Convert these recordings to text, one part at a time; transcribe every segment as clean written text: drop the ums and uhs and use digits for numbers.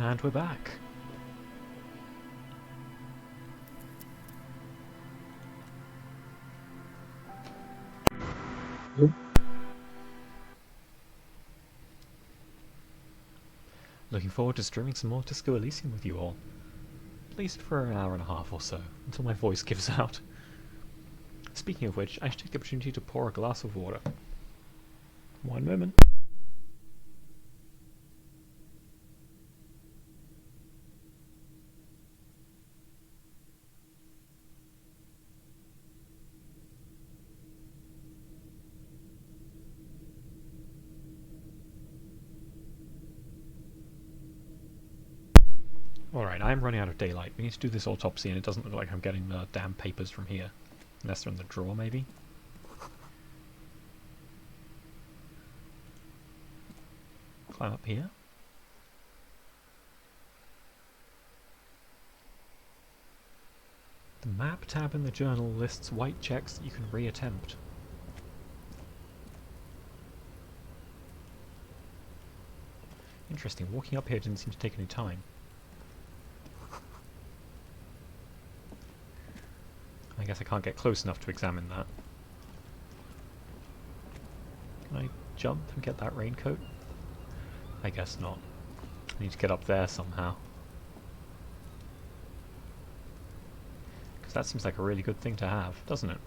And we're back. Looking forward to streaming some more Disco Elysium with you all. At least for an hour and a half or so, until my voice gives out. Speaking of which, I should take the opportunity to pour a glass of water. One moment. Alright, I'm running out of daylight. We need to do this autopsy and it doesn't look like I'm getting the damn papers from here. Unless they're in the drawer, maybe? Climb up here. The map tab in the journal lists white checks that you can reattempt. Interesting, walking up here didn't seem to take any time. I guess I can't get close enough to examine that. Can I jump and get that raincoat? I guess not. I need to get up there somehow. Because that seems like a really good thing to have, doesn't it?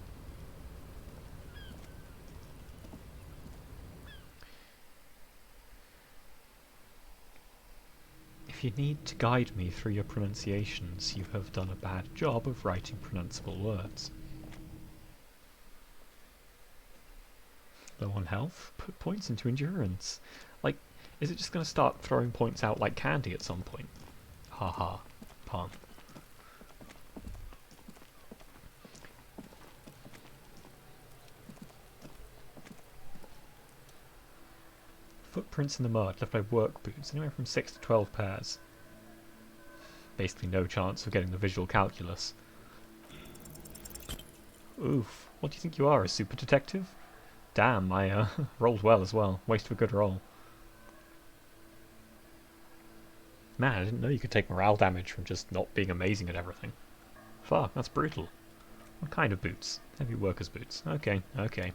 If you need to guide me through your pronunciations, you have done a bad job of writing pronounceable words. Low on health? Put points into endurance. Like, is it just going to start throwing points out like candy at some point? Haha. Pun. Footprints in the mud left by work boots, anywhere from 6 to 12 pairs. Basically no chance of getting the visual calculus. Oof, what do you think you are, a super detective? Damn, I rolled well as well. Waste of a good roll. Man, I didn't know you could take morale damage from just not being amazing at everything. Fuck, that's brutal. What kind of boots? Heavy workers' boots. Okay, okay.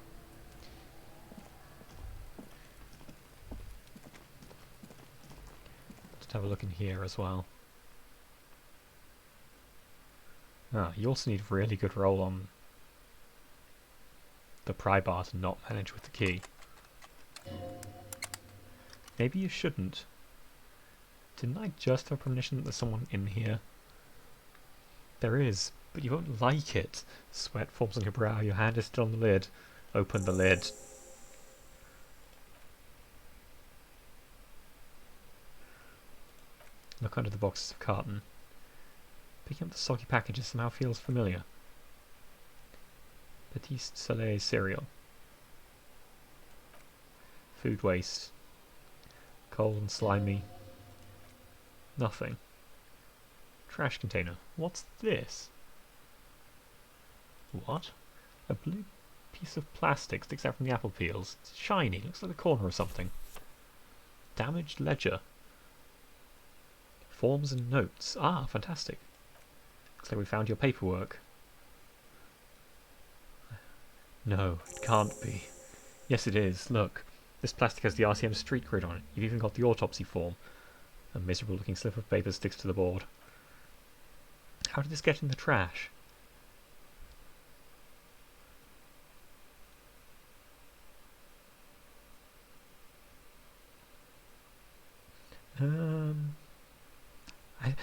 Let's have a look in here as well. Ah, you also need a really good roll on the pry bar to not manage with the key. Maybe you shouldn't. Didn't I just have a premonition that there's someone in here? There is, but you won't like it. Sweat forms on your brow, your hand is still on the lid. Open the lid. Look under the boxes of carton. Picking up the soggy packages somehow feels familiar. Petit Soleil cereal. Food waste. Cold and slimy. Nothing. Trash container. What's this? What? A blue piece of plastic sticks out from the apple peels. It's shiny. Looks like the corner of something. Damaged ledger. Forms and notes. Ah, fantastic. Looks like we found your paperwork. No, it can't be. Yes, it is. Look. This plastic has the RCM street grid on it. You've even got the autopsy form. A miserable looking slip of paper sticks to the board. How did this get in the trash?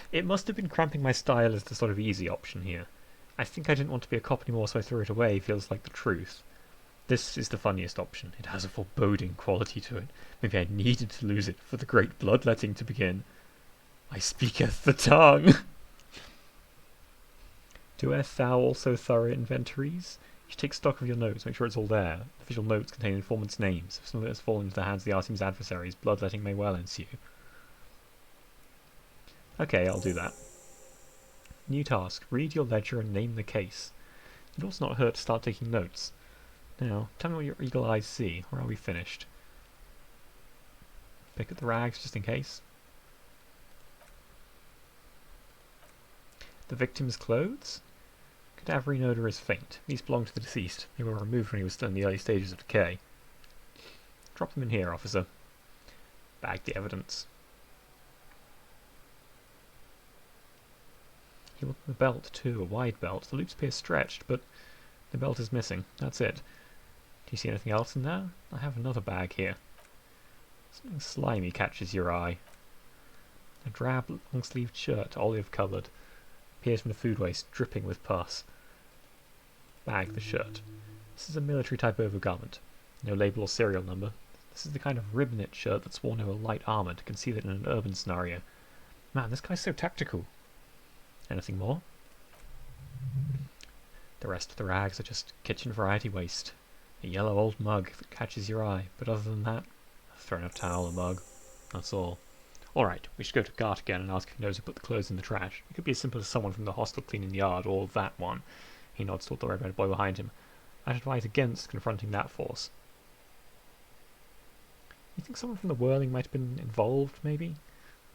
It must have been cramping my style as the sort of easy option here. I think I didn't want to be a cop anymore, so I threw it away. Feels like the truth. This is the funniest option. It has a foreboding quality to it. Maybe I needed to lose it for the great bloodletting to begin. I speaketh the tongue! Doeth thou also thorough inventories? You should take stock of your notes, make sure it's all there. The official notes contain informants' names. If some of it has fallen into the hands of the RCM's adversaries, bloodletting may well ensue. Okay, I'll do that. New task. Read your ledger and name the case. It'd also not hurt to start taking notes. Now, tell me what your eagle eyes see, or are we finished? Pick up the rags just in case. The victim's clothes? Cadaverine odour is faint. These belong to the deceased. They were removed when he was still in the early stages of decay. Drop them in here, officer. Bag the evidence. He wanted the belt too, a wide belt. The loops appear stretched, but the belt is missing. That's it. Do you see anything else in there? I have another bag here. Something slimy catches your eye. A drab, long-sleeved shirt, olive-coloured. Appears from the food waste, dripping with pus. Bag the shirt. This is a military-type overgarment. No label or serial number. This is the kind of rib-knit shirt that's worn over light armour to conceal it in an urban scenario. Man, this guy's so tactical. Anything more? The rest of the rags are just kitchen variety waste. A yellow old mug that catches your eye, but other than that, a thrown-up towel, a mug. That's all. Alright, we should go to Gart again and ask if he knows who put the clothes in the trash. It could be as simple as someone from the hostel cleaning the yard, or that one. He nods toward the red-haired boy behind him. I'd advise against confronting that force. You think someone from the whirling might have been involved, maybe?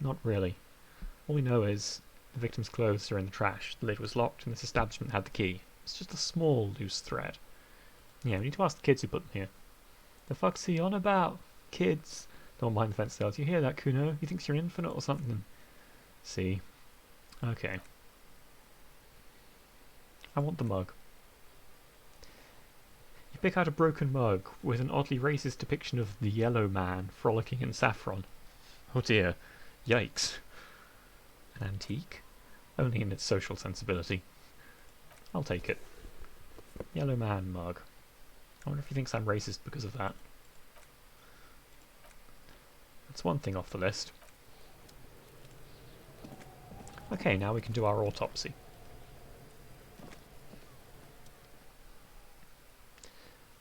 Not really. All we know is the victim's clothes are in the trash, the lid was locked, and this establishment had the key. It's just a small, loose thread. Yeah, we need to ask the kids who put them here. The fuck's he on about? Kids. Don't mind the fence sales. You hear that, Kuno? He thinks you're an infinite or something. See? Okay. I want the mug. You pick out a broken mug with an oddly racist depiction of the yellow man frolicking in saffron. Oh dear. Yikes. An antique? Only in its social sensibility. I'll take it. Yellow man mug. I wonder if he thinks I'm racist because of that. That's one thing off the list. Okay, now we can do our autopsy.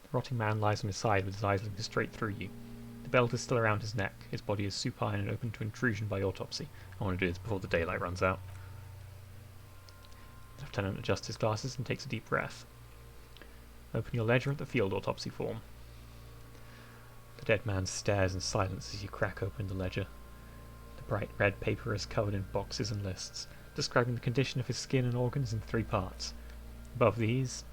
The rotting man lies on his side with his eyes looking straight through you. The belt is still around his neck. His body is supine and open to intrusion by autopsy. I want to do this before the daylight runs out. The lieutenant adjusts his glasses and takes a deep breath. Open your ledger at the field autopsy form. The dead man stares in silence as you crack open the ledger. The bright red paper is covered in boxes and lists, describing the condition of his skin and organs in 3 parts. Above these,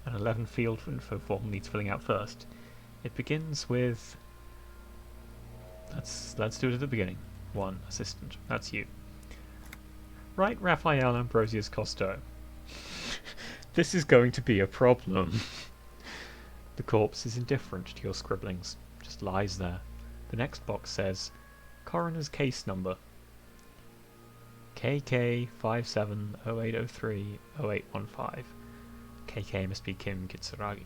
an 11-field info form needs filling out first. It begins with... Let's do it at the beginning. 1. Assistant. That's you. Right, Raphael Ambrosius Costo. This is going to be a problem. The corpse is indifferent to your scribblings. Just lies there. The next box says, Coroner's Case Number. KK5708030815. KK must be Kim Kitsuragi.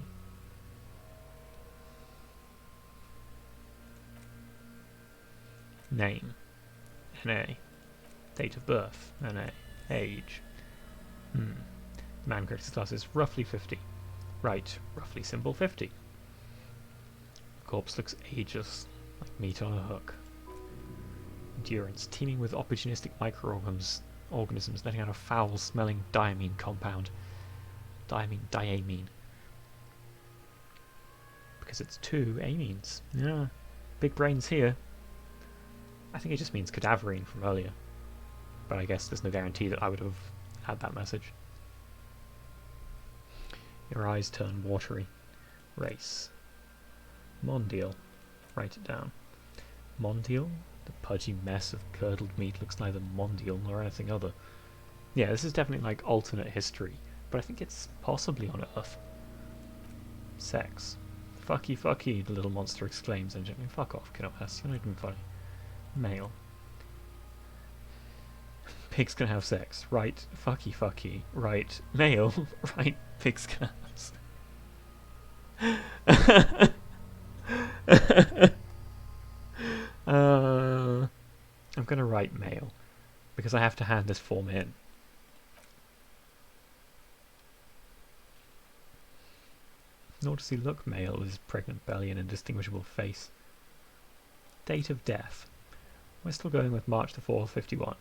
Name. NA. Date of birth. NA. Age. The man corrects his glasses. Roughly 50. Right. Roughly symbol 50. The corpse looks ageless, like meat on a hook. Endurance, teeming with opportunistic microorganisms letting out a foul-smelling diamine compound. Diamine. Because it's 2 amines. Yeah. Big brains here. I think it just means cadaverine from earlier. But I guess there's no guarantee that I would have had that message. Your eyes turn watery. Race. Mondial. Write it down. Mondial? The pudgy mess of curdled meat looks neither mondial nor anything other. Yeah, this is definitely like alternate history, but I think it's possibly on Earth. Sex. Fucky, the little monster exclaims and gently, fuck off, Kinopas, you're not even funny. Male. Pigs can have sex. Right, fucky. Right, male. Right, pigs can have I'm going to write male, because I have to hand this form in. Nor does he look male with his pregnant belly and indistinguishable face. Date of death. We're still going with March the 4th, 51.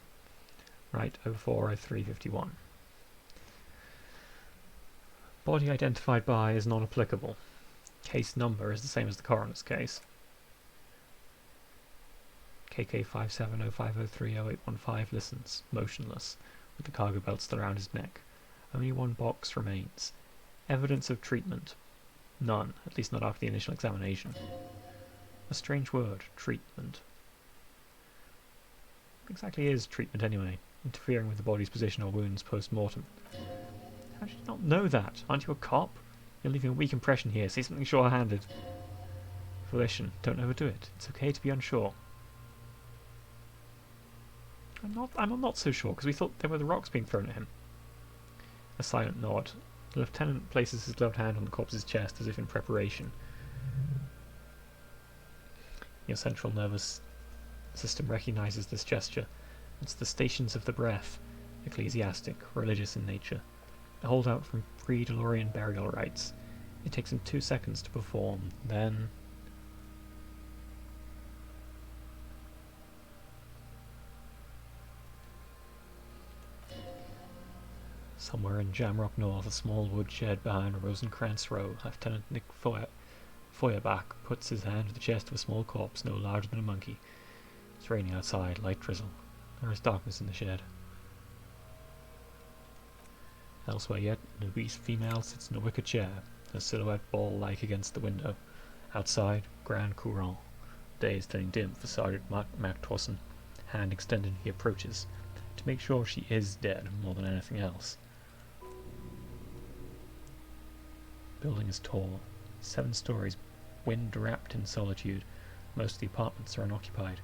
Right, 040351. Body identified by is non-applicable. Case number is the same as the coroner's case. KK5705030815 listens, motionless. with the cargo belt still around his neck. Only one box remains. Evidence of treatment. None, at least not after the initial examination. A strange word, treatment. What exactly is treatment anyway? Interfering with the body's position or wounds post-mortem. How did you not know that? Aren't you a cop? You're leaving a weak impression here. Say something sure-handed. Volition, don't overdo it. It's okay to be unsure. I'm not so sure, because we thought there were the rocks being thrown at him. A silent nod. The lieutenant places his gloved hand on the corpse's chest as if in preparation. Your central nervous system recognizes this gesture. It's the stations of the breath, ecclesiastic, religious in nature. A holdout from pre-DeLorean burial rites. It takes him 2 seconds to perform, then... Somewhere in Jamrock North, a small woodshed behind Rosencrantz Row, Lieutenant Nick Feuerbach puts his hand to the chest of a small corpse no larger than a monkey. It's raining outside, light drizzle. There is darkness in the shed. Elsewhere yet, an obese female sits in a wicker chair, her silhouette ball-like against the window. Outside, Grand Courant. Day is turning dim for Sergeant MacTorson. Hand extended, he approaches, to make sure she is dead more than anything else. Building is tall, 7 stories, wind-wrapped in solitude. Most of the apartments are unoccupied.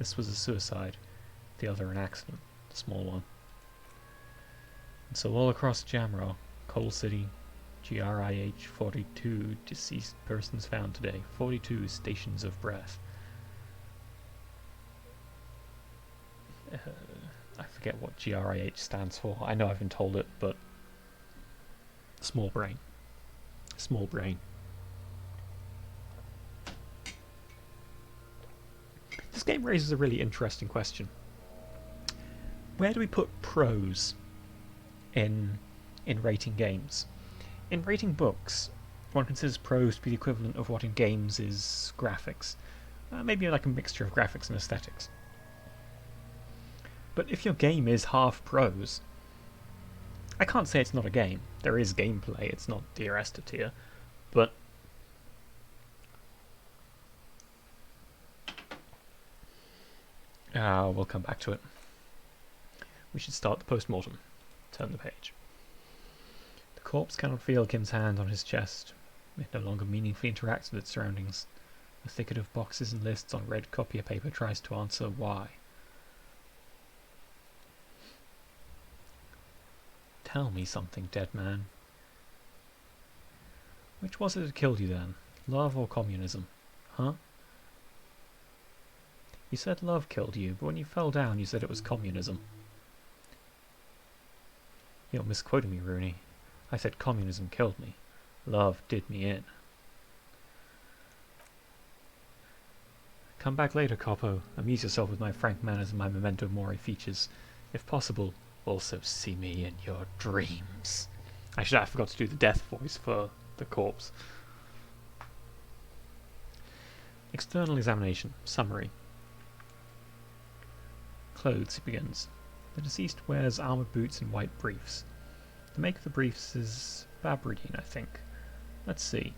This was a suicide, the other an accident, a small one. And so all across Jamrock, Coal City, GRIH 42 deceased persons found today, 42 stations of breath. I forget what GRIH stands for. I know I've been told it, but small brain. Small brain. This game raises a really interesting question. Where do we put prose in rating games? In rating books, one considers prose to be the equivalent of what in games is graphics. Maybe like a mixture of graphics and aesthetics. But if your game is half prose, I can't say it's not a game. There is gameplay, it's not Dear Esther tier, but we'll come back to it. We should start the post-mortem. Turn the page. The corpse cannot feel Kim's hand on his chest. It no longer meaningfully interacts with its surroundings. A thicket of boxes and lists on red copier paper tries to answer why. Tell me something, dead man. Which was it that killed you then? Love or communism? Huh? You said love killed you, but when you fell down you said it was communism. You're misquoting me, Rooney. I said communism killed me. Love did me in. Come back later, Coppo. Amuse yourself with my frank manners and my memento mori features. If possible, also see me in your dreams. Actually, I forgot to do the death voice for the corpse. External examination. Summary. Clothes, he begins. The deceased wears armoured boots and white briefs. The make of the briefs is Babardine, I think. Let's see.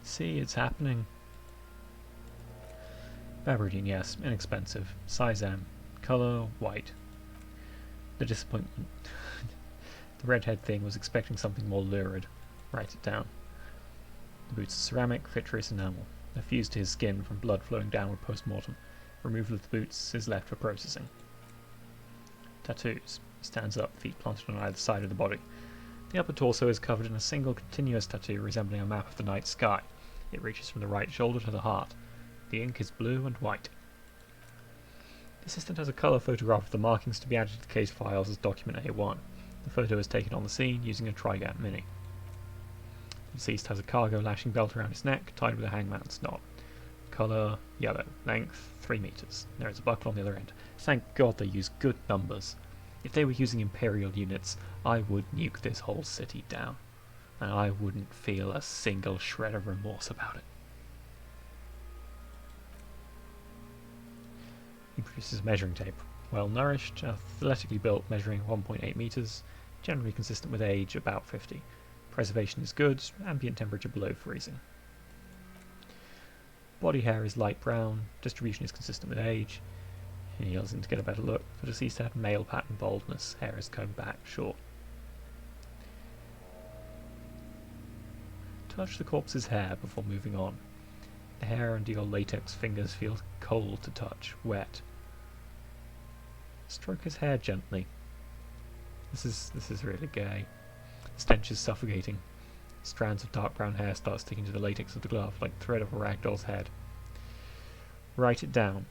See, it's happening. Babardine, yes, inexpensive. Size M. Colour, white. The disappointment. The redhead thing was expecting something more lurid. Write it down. The boots are ceramic, vitreous enamel. They're fused to his skin from blood flowing downward post-mortem. Removal of the boots is left for processing. Tattoos. He stands up, feet planted on either side of the body. The upper torso is covered in a single continuous tattoo resembling a map of the night sky. It reaches from the right shoulder to the heart. The ink is blue and white. The assistant has a colour photograph of the markings to be added to the case files as document A1. The photo is taken on the scene using a Trigant Mini. The deceased has a cargo lashing belt around his neck, tied with a hangman's knot. Colour, yellow. Length, 3 meters. There is a buckle on the other end. Thank God they use good numbers. If they were using Imperial units, I would nuke this whole city down. And I wouldn't feel a single shred of remorse about it. He produces measuring tape. Well nourished, athletically built, measuring 1.8 metres, generally consistent with age, about 50. Preservation is good, ambient temperature below freezing. Body hair is light brown, distribution is consistent with age. He yells in to get a better look. The deceased had male pattern baldness, hair is combed back, short. Touch the corpse's hair before moving on. The hair under your latex fingers feels cold to touch, wet. Stroke his hair gently. This is really gay. The stench is suffocating. Strands of dark brown hair start sticking to the latex of the glove like the thread of a ragdoll's head. Write it down.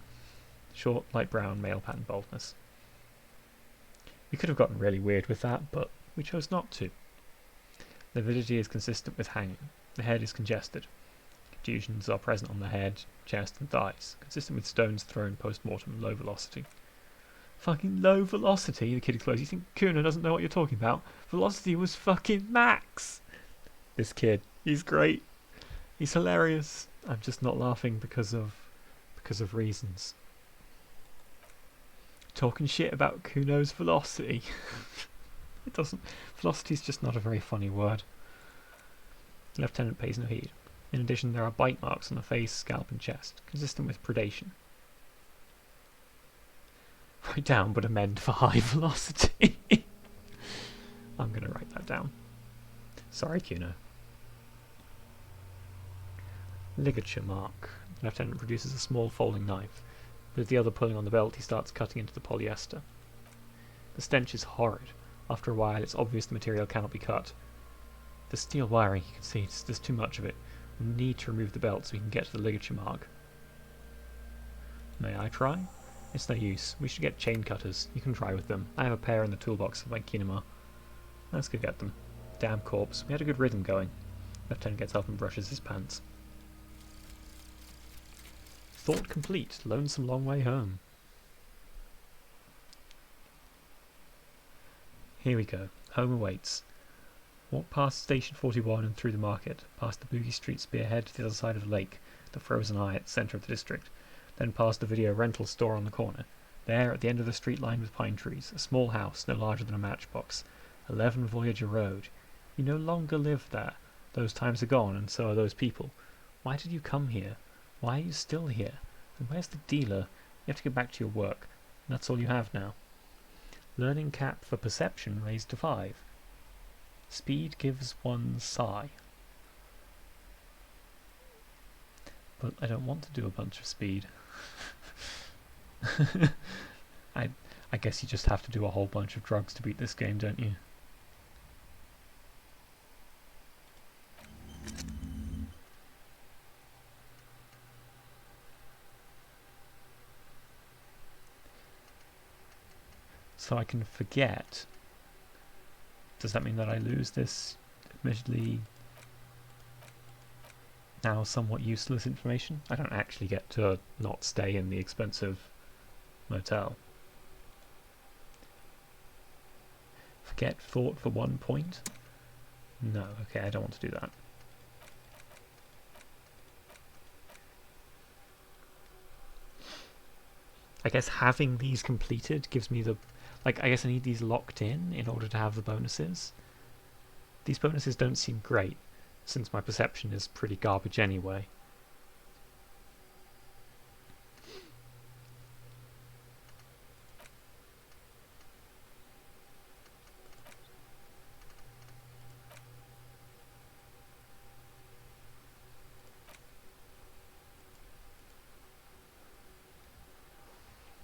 Short, light brown, male pattern baldness. We could have gotten really weird with that, but we chose not to. Lividity is consistent with hanging. The head is congested. Contusions are present on the head, chest and thighs, consistent with stones thrown post-mortem, low velocity. Fucking low velocity? The kid explodes. You think Kuna doesn't know what you're talking about? Velocity was fucking max! This kid, he's great. He's hilarious. I'm just not laughing because of reasons. Talking shit about Kuno's velocity. It doesn't. Velocity's just not a very funny word. The lieutenant pays no heed. In addition, there are bite marks on the face, scalp and chest, consistent with predation. Write down, but amend for high velocity. I'm going to write that down. Sorry, Kuno. Ligature mark. The lieutenant produces a small folding knife. With the other pulling on the belt, he starts cutting into the polyester. The stench is horrid. After a while, it's obvious the material cannot be cut. The steel wiring, you can see, there's too much of it. We need to remove the belt so we can get to the ligature mark. May I try? It's no use. We should get chain cutters. You can try with them. I have a pair in the toolbox of my kinema. Let's go get them. Damn corpse. We had a good rhythm going. Lieutenant gets up and brushes his pants. Thought complete. Lonesome long way home. Here we go. Home awaits. Walk past Station 41 and through the market, past the Boogie Street spearhead to the other side of the lake, the Frozen Eye at the centre of the district, then past the video rental store on the corner. There, at the end of the street lined with pine trees, a small house no larger than a matchbox. 11 Voyager Road. You no longer live there. Those times are gone, and so are those people. Why did you come here? Why are you still here? And where's the dealer? You have to get back to your work. And that's all you have now. Learning cap for perception raised to 5. Speed gives 1 sigh. But I don't want to do a bunch of speed. I guess you just have to do a whole bunch of drugs to beat this game, don't you? So I can forget. Does that mean that I lose this admittedly now somewhat useless information? I don't actually get to not stay in the expensive motel. Forget thought for 1 point? No, okay, I don't want to do that. I guess having these completed gives me the... Like, I guess I need these locked in order to have the bonuses. These bonuses don't seem great, since my perception is pretty garbage anyway.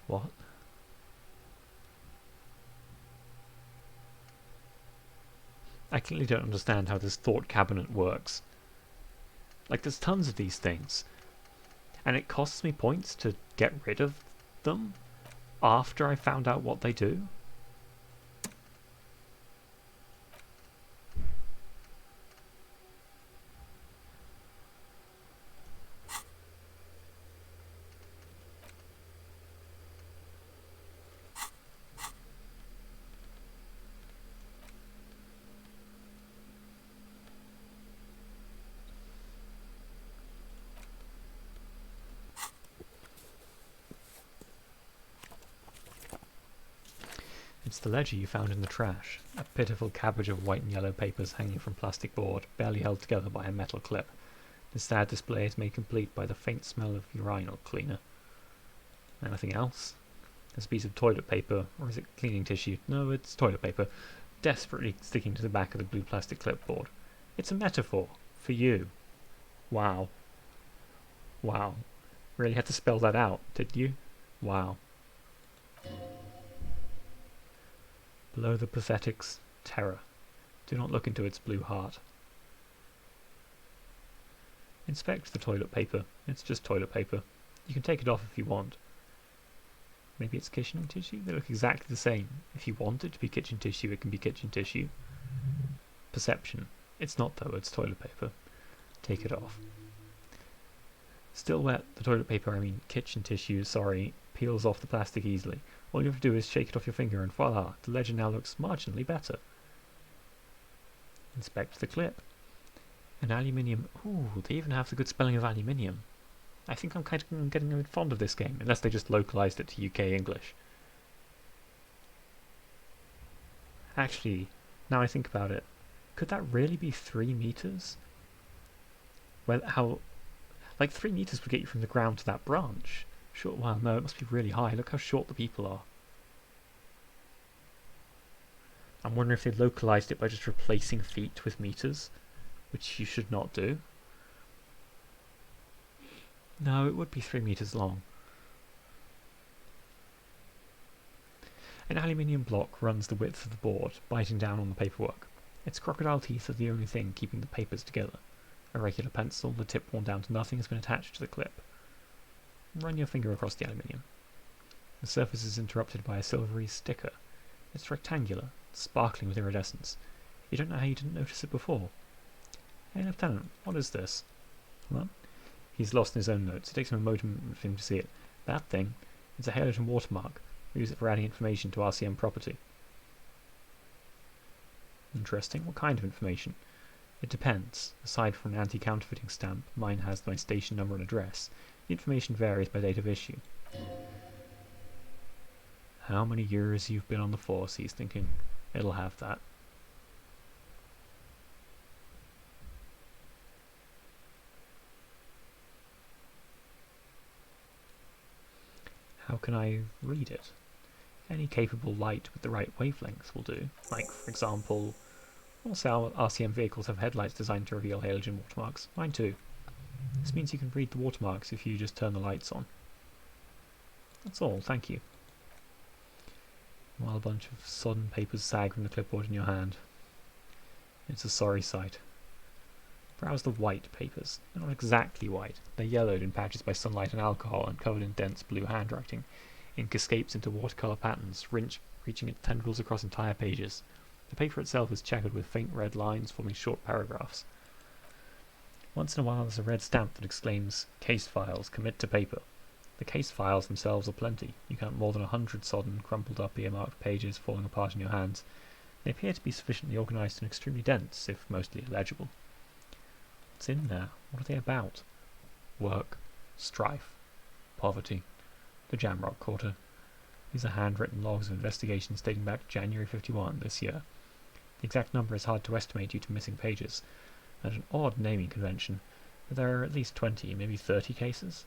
What? I clearly don't understand how this thought cabinet works. Like, there's tons of these things, and it costs me points to get rid of them after I found out what they do. It's the ledger you found in the trash, a pitiful cabbage of white and yellow papers hanging from plastic board, barely held together by a metal clip. The sad display is made complete by the faint smell of urinal cleaner. Anything else? There's a piece of toilet paper, or is it cleaning tissue? No, it's toilet paper, desperately sticking to the back of the blue plastic clipboard. It's a metaphor. For you. Wow. Wow. Really had to spell that out, did you? Wow. Below the pathetic's terror. Do not look into its blue heart. Inspect the toilet paper. It's just toilet paper. You can take it off if you want. Maybe it's kitchen tissue? They look exactly the same. If you want it to be kitchen tissue, it can be kitchen tissue. Perception. It's not though, it's toilet paper. Take it off. Still wet, the toilet paper, I mean kitchen tissue, sorry, peels off the plastic easily. All you have to do is shake it off your finger and voila, the ledger now looks marginally better. Inspect the clip. An aluminium... Ooh, they even have the good spelling of aluminium. I think I'm kind of getting a bit fond of this game, unless they just localised it to UK English. Actually, now I think about it, could that really be 3 meters? Well, how... Like 3 meters would get you from the ground to that branch. Sure, well, no, it must be really high. Look how short the people are. I'm wondering if they localised it by just replacing feet with meters, which you should not do. No, it would be 3 meters long. An aluminium block runs the width of the board, biting down on the paperwork. Its crocodile teeth are the only thing keeping the papers together. A regular pencil, the tip worn down to nothing, has been attached to the clip. Run your finger across the aluminium. The surface is interrupted by a silvery sticker. It's rectangular, sparkling with iridescence. You don't know how you didn't notice it before. Hey, Lieutenant, what is this? What? He's lost in his own notes. It takes him a moment for him to see it. That thing, it's a halogen watermark. We use it for adding information to RCM property. Interesting. What kind of information? It depends. Aside from an anti-counterfeiting stamp, mine has my station number and address. The information varies by date of issue. How many years you've been on the force, he's thinking. It'll have that. How can I read it? Any capable light with the right wavelength will do. Like, for example, also our RCM vehicles have headlights designed to reveal halogen watermarks. Mine too. This means you can read the watermarks if you just turn the lights on. That's all, thank you. While a bunch of sodden papers sag from the clipboard in your hand. It's a sorry sight. Browse the white papers. They're not exactly white. They're yellowed in patches by sunlight and alcohol and covered in dense blue handwriting. Ink escapes into watercolour patterns, reaching its tendrils across entire pages. The paper itself is checkered with faint red lines forming short paragraphs. Once in a while there's a red stamp that exclaims, "Case files, commit to paper." The case files themselves are plenty. You count more than 100 sodden, crumpled up earmarked pages falling apart in your hands. They appear to be sufficiently organised and extremely dense, if mostly illegible. What's in there? What are they about? Work, strife, poverty, the Jamrock Quarter. These are handwritten logs of investigations dating back to January 51 this year. The exact number is hard to estimate due to missing pages, and an odd naming convention, but there are at least 20, maybe 30 cases.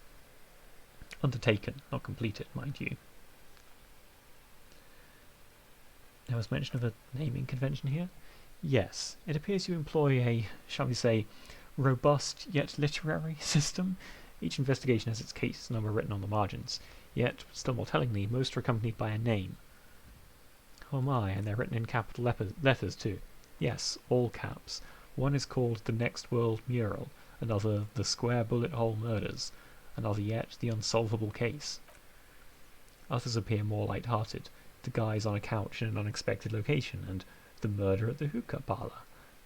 Undertaken, not completed, mind you. There was mention of a naming convention here? Yes, it appears you employ a, shall we say, robust yet literary system. Each investigation has its case number written on the margins, yet, still more tellingly, most are accompanied by a name. Oh my, and they're written in capital letters too. Yes, all caps. One is called The Next World Mural, another The Square Bullet Hole Murders, another yet The Unsolvable Case. Others appear more light-hearted, The Guys on a Couch in an Unexpected Location, and The Murder at the Hookah Parlour.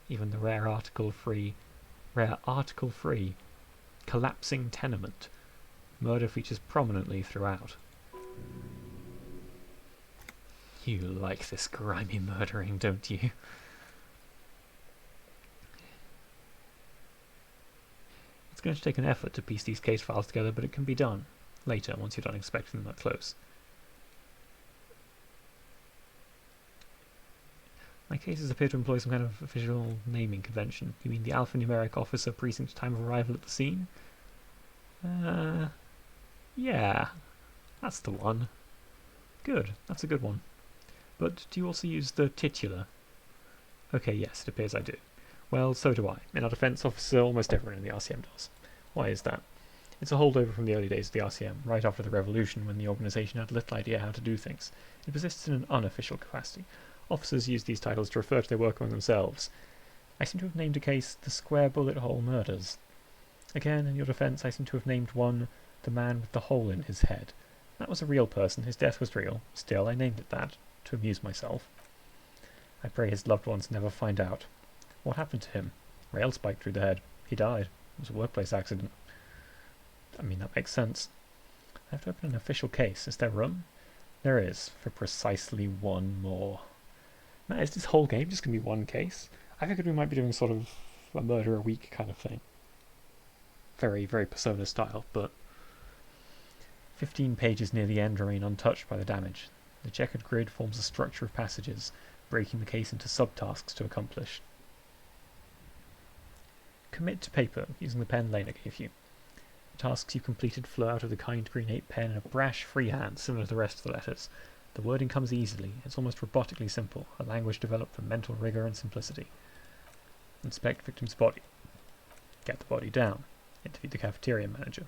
Even the rare article-free Collapsing Tenement. Murder features prominently throughout. You like this grimy murdering, don't you? It's going to take an effort to piece these case files together, but it can be done later, once you're done expecting them that close. My cases appear to employ some kind of official naming convention. You mean the alphanumeric officer precinct time of arrival at the scene? Yeah, that's the one. Good, that's a good one. But do you also use the titular? Okay, yes, it appears I do. Well, so do I. In our defence, officer, almost everyone in the RCM does. Why is that? It's a holdover from the early days of the RCM, right after the revolution when the organisation had little idea how to do things. It persists in an unofficial capacity. Officers use these titles to refer to their work among themselves. I seem to have named a case the Square Bullet Hole Murders. Again, in your defence, I seem to have named one the man with the hole in his head. That was a real person, his death was real. Still, I named it that, to amuse myself. I pray his loved ones never find out. What happened to him? Rail spiked through the head. He died. It was a workplace accident. I mean, that makes sense. I have to open an official case. Is there room? There is, for precisely one more. Now, is this whole game just going to be one case? I figured we might be doing sort of a murder a week kind of thing. Very, very Persona style, but 15 pages near the end remain untouched by the damage. The checkered grid forms a structure of passages, breaking the case into subtasks to accomplish. Commit to paper, using the pen Lena gave you. The tasks you completed flow out of the kind green 8 pen in a brash freehand, similar to the rest of the letters. The wording comes easily, it's almost robotically simple, a language developed for mental rigour and simplicity. Inspect victim's body. Get the body down. Interview the cafeteria manager.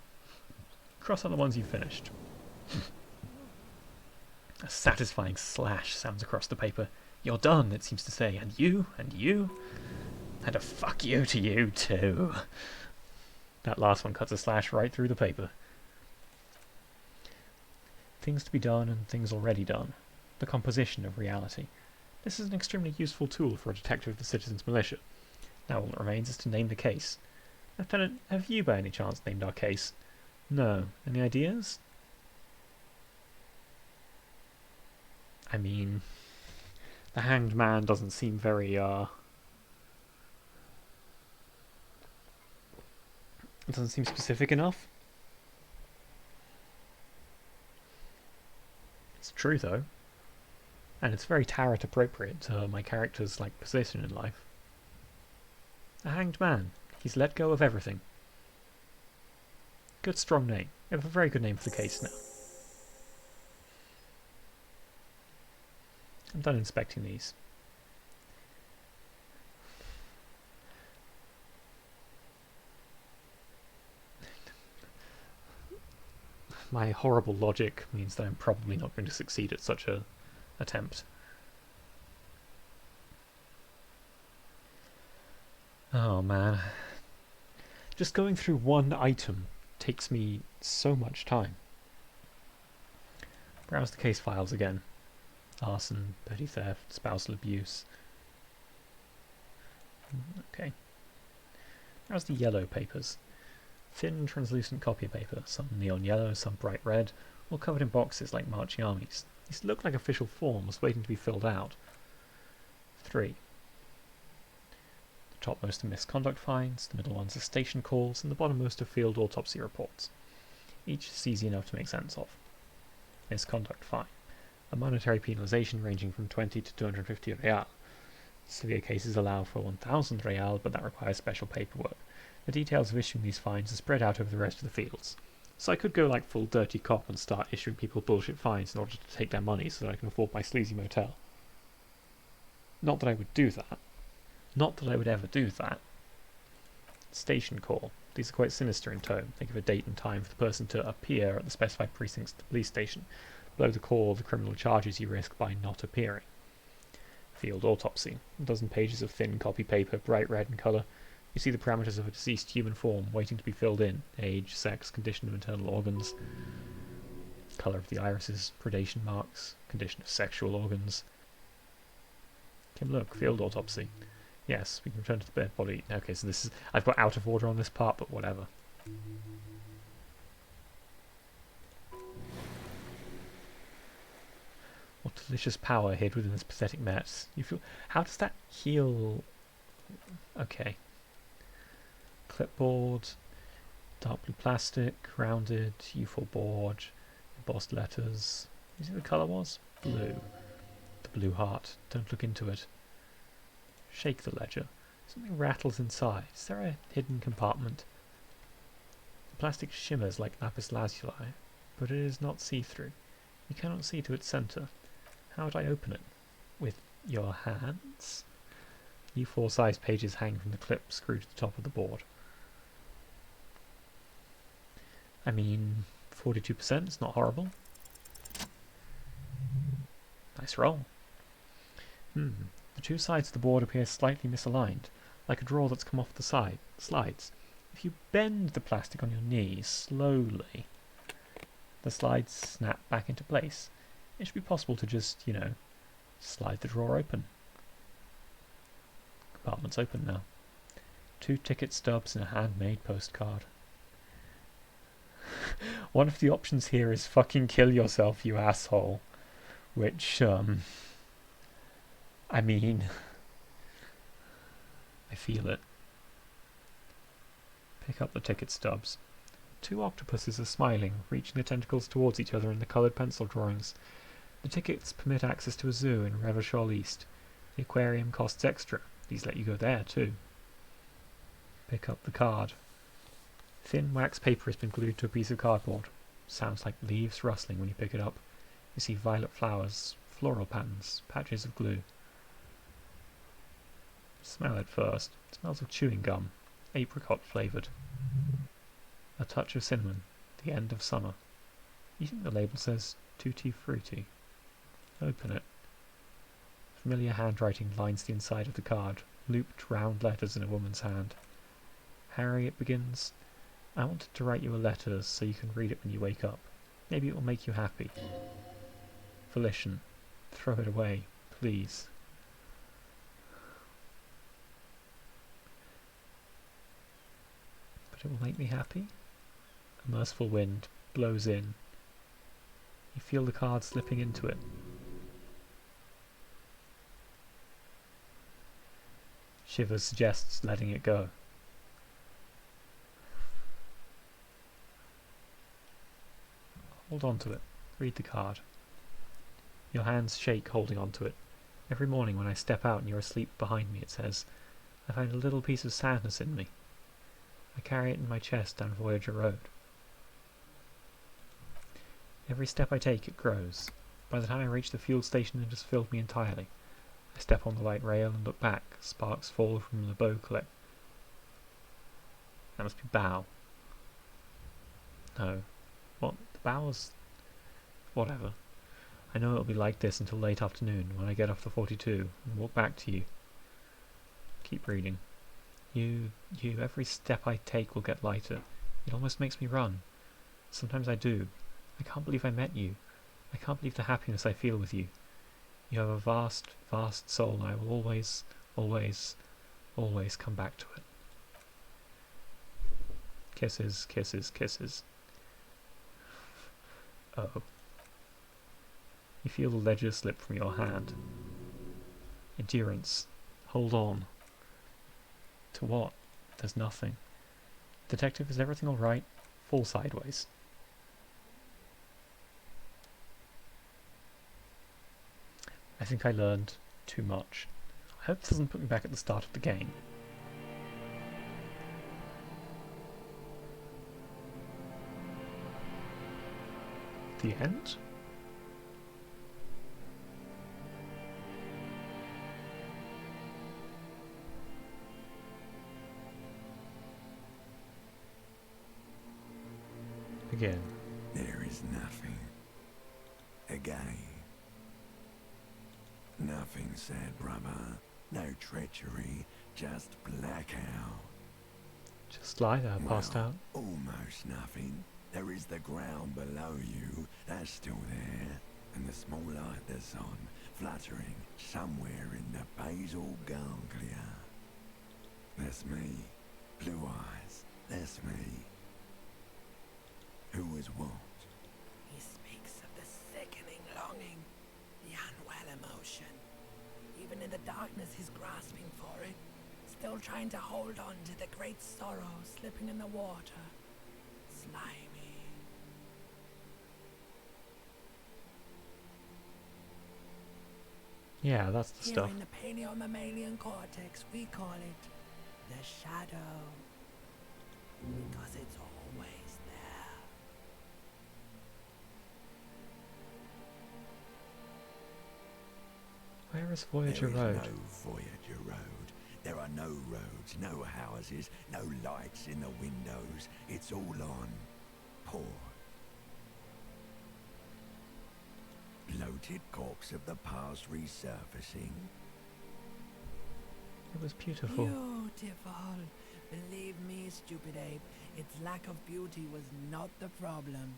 Cross out the ones you finished. A satisfying slash sounds across the paper. You're done, it seems to say. And you, and a fuck you to you too. That last one cuts a slash right through the paper. Things to be done and things already done. The composition of reality. This is an extremely useful tool for a detective of the Citizens Militia. Now all that remains is to name the case. Lieutenant, have you by any chance named our case? No. Any ideas? I mean, the hanged man doesn't seem very, it doesn't seem specific enough. It's true, though. And it's very tarot appropriate to my character's, position in life. A hanged man. He's let go of everything. Good, strong name. We have a very good name for the case now. I'm done inspecting these. My horrible logic means that I'm probably not going to succeed at such a attempt. Oh man. Just going through one item takes me so much time. Browse the case files again. Arson, petty theft, spousal abuse. Okay. Browse the yellow papers. Thin, translucent copy paper, some neon yellow, some bright red, all covered in boxes like marching armies. These look like official forms waiting to be filled out. 3. The topmost are misconduct fines, the middle ones are station calls, and the bottommost are field autopsy reports. Each is easy enough to make sense of. Misconduct fine. A monetary penalisation ranging from 20 to 250 real. Severe cases allow for 1000 real, but that requires special paperwork. The details of issuing these fines are spread out over the rest of the fields. So I could go full dirty cop and start issuing people bullshit fines in order to take their money so that I can afford my sleazy motel. Not that I would do that. Not that I would ever do that. Station call. These are quite sinister in tone. Think of a date and time for the person to appear at the specified precincts of the police station. Below the call, the criminal charges you risk by not appearing. Field autopsy. A dozen pages of thin copy paper, bright red in colour. You see the parameters of a deceased human form waiting to be filled in. Age, sex, condition of internal organs. Colour of the irises, predation marks, condition of sexual organs. Okay, look, field autopsy. Yes, we can return to the dead body. Okay, so this is... I've got out of order on this part, but whatever. What delicious power hid within this pathetic mess. You feel... How does that heal... Okay. Clipboard. Dark blue plastic. Rounded. U4 board. Embossed letters. You see what the colour was? Blue. The blue heart. Don't look into it. Shake the ledger. Something rattles inside. Is there a hidden compartment? The plastic shimmers like lapis lazuli, but it is not see-through. You cannot see to its centre. How would I open it? With your hands? U4 size pages hang from the clip screwed to the top of the board. I mean, 42%, it's not horrible. Nice roll. The two sides of the board appear slightly misaligned, like a drawer that's come off the slides. If you bend the plastic on your knee slowly, the slides snap back into place. It should be possible to just, slide the drawer open. Compartment's open now. 2 ticket stubs and a handmade postcard. One of the options here is fucking kill yourself, you asshole. Which, I mean, I feel it. Pick up the ticket stubs. 2 octopuses are smiling, reaching their tentacles towards each other in the coloured pencil drawings. The tickets permit access to a zoo in Revachol East. The aquarium costs extra. These let you go there too. Pick up the card. Thin wax paper has been glued to a piece of cardboard. Sounds like leaves rustling when you pick it up. You see violet flowers, floral patterns, patches of glue. Smell it first. It smells of chewing gum, apricot flavoured. A touch of cinnamon, the end of summer. You think the label says Tutti Frutti. Open it. Familiar handwriting lines the inside of the card, looped round letters in a woman's hand. Harry, it begins, I wanted to write you a letter so you can read it when you wake up. Maybe it will make you happy. Felician, throw it away, please. But it will make me happy? A merciful wind blows in. You feel the card slipping into it. Shivers suggests letting it go. Hold on to it. Read the card. Your hands shake holding on to it. Every morning when I step out and you're asleep behind me, it says, I find a little piece of sadness in me. I carry it in my chest down Voyager Road. Every step I take, it grows. By the time I reach the fuel station, it has filled me entirely. I step on the light rail and look back. Sparks fall from the bow collect. That must be bow. No. What? The bow's... Whatever. I know it'll be like this until late afternoon when I get off the 42 and walk back to you. Keep reading. You, every step I take will get lighter. It almost makes me run. Sometimes I do. I can't believe I met you. I can't believe the happiness I feel with you. You have a vast, vast soul, and I will always, always, always come back to it. Kisses, kisses, kisses. Oh. You feel the ledger slip from your hand. Endurance. Hold on. To what? There's nothing. Detective, is everything alright? Fall sideways. I think I learned too much. I hope this doesn't put me back at the start of the game. The end? Again. There is nothing. Again. Nothing, sad brother. No treachery, just blackout. Just lie there, passed out. Almost nothing. There is the ground below you, that's still there, and the small light of the sun fluttering somewhere in the basal ganglia. That's me. Blue eyes. That's me. Who is what? He speaks of the sickening longing, the unwell emotion. Even in the darkness he's grasping for it, still trying to hold on to the great sorrow slipping in the water. Slimy. Yeah, that's the Here stuff. in the pineal mammalian cortex, we call it the shadow. Because it's always there. Where is Voyager There is Road? no Voyager Road. There are no roads, no houses, no lights in the windows. It's all on pause. Bloated corpse of the past resurfacing. It was beautiful. Beautiful. Believe me, stupid ape, its lack of beauty was not the problem.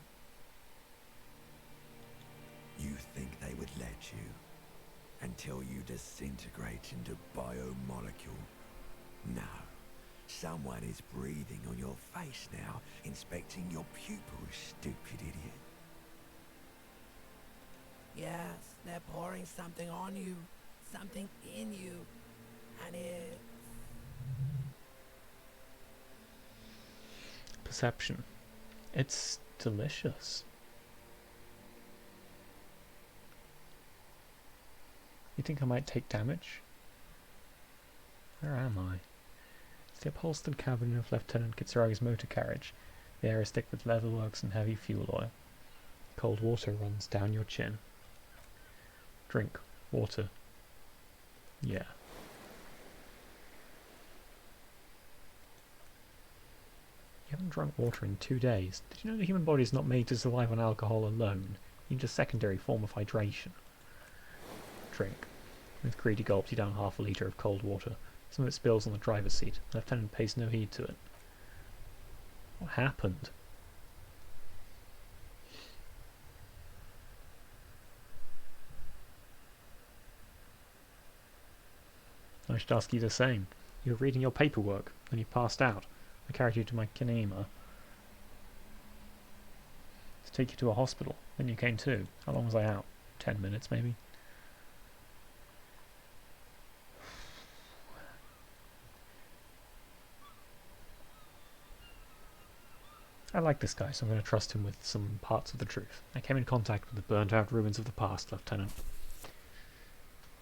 You think they would let you? Until you disintegrate into biomolecule? No. Someone is breathing on your face now, inspecting your pupils, stupid idiot. Yes, they're pouring something on you, something in you, and it's... Perception. It's delicious. You think I might take damage? Where am I? It's the upholstered cabin of Lieutenant Kitsuraga's motor carriage. The air is thick with leatherworks and heavy fuel oil. Cold water runs down your chin. Drink. Water. Yeah. You haven't drunk water in 2 days. Did you know the human body is not made to survive on alcohol alone? You need a secondary form of hydration. Drink. With greedy gulps, you down half a litre of cold water. Some of it spills on the driver's seat. The lieutenant pays no heed to it. What happened? I should ask you the same. You were reading your paperwork, then you passed out. I carried you to my kinema to take you to a hospital. Then you came to. How long was I out? 10 minutes, maybe? I like this guy, so I'm going to trust him with some parts of the truth. I came in contact with the burnt-out ruins of the past, Lieutenant.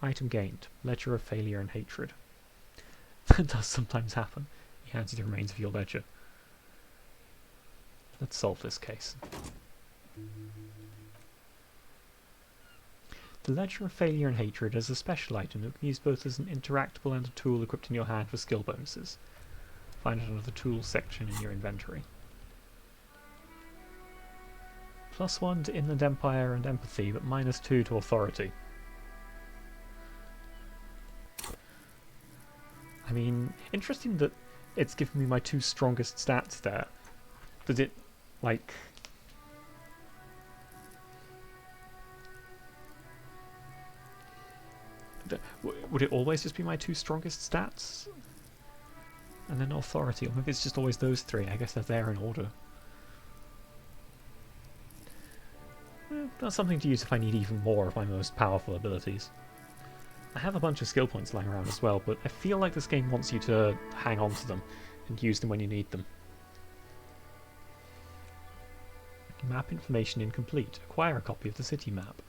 Item gained. Ledger of failure and hatred. That does sometimes happen. He hands you the remains of your ledger. Let's solve this case. The Ledger of Failure and Hatred is a special item that can be used both as an interactable and a tool equipped in your hand for skill bonuses. Find it under the Tools section in your inventory. +1 to Inland Empire and Empathy, but -2 to Authority. I mean, interesting that it's given me my 2 strongest stats there. Does it, like... Would it always just be my 2 strongest stats? And then Authority, or maybe it's just always those 3. I guess they're there in order. That's something to use if I need even more of my most powerful abilities. I have a bunch of skill points lying around as well, but I feel like this game wants you to hang on to them and use them when you need them. Map information incomplete. Acquire a copy of the city map.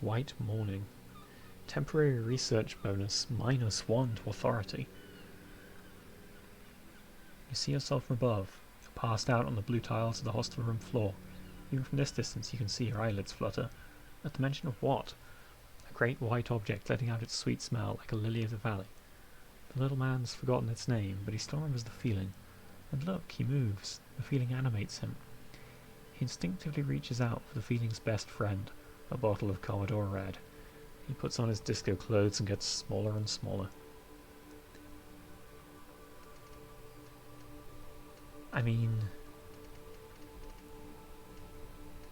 White Morning. Temporary research bonus -1 to Authority. You see yourself from above. You're passed out on the blue tiles of the hostel room floor. Even from this distance you can see your eyelids flutter. At the mention of what? A great white object letting out its sweet smell like a lily of the valley. The little man's forgotten its name, but he still remembers the feeling. And look, he moves. The feeling animates him. He instinctively reaches out for the feeling's best friend, a bottle of Commodore Red. He puts on his disco clothes and gets smaller and smaller. I mean,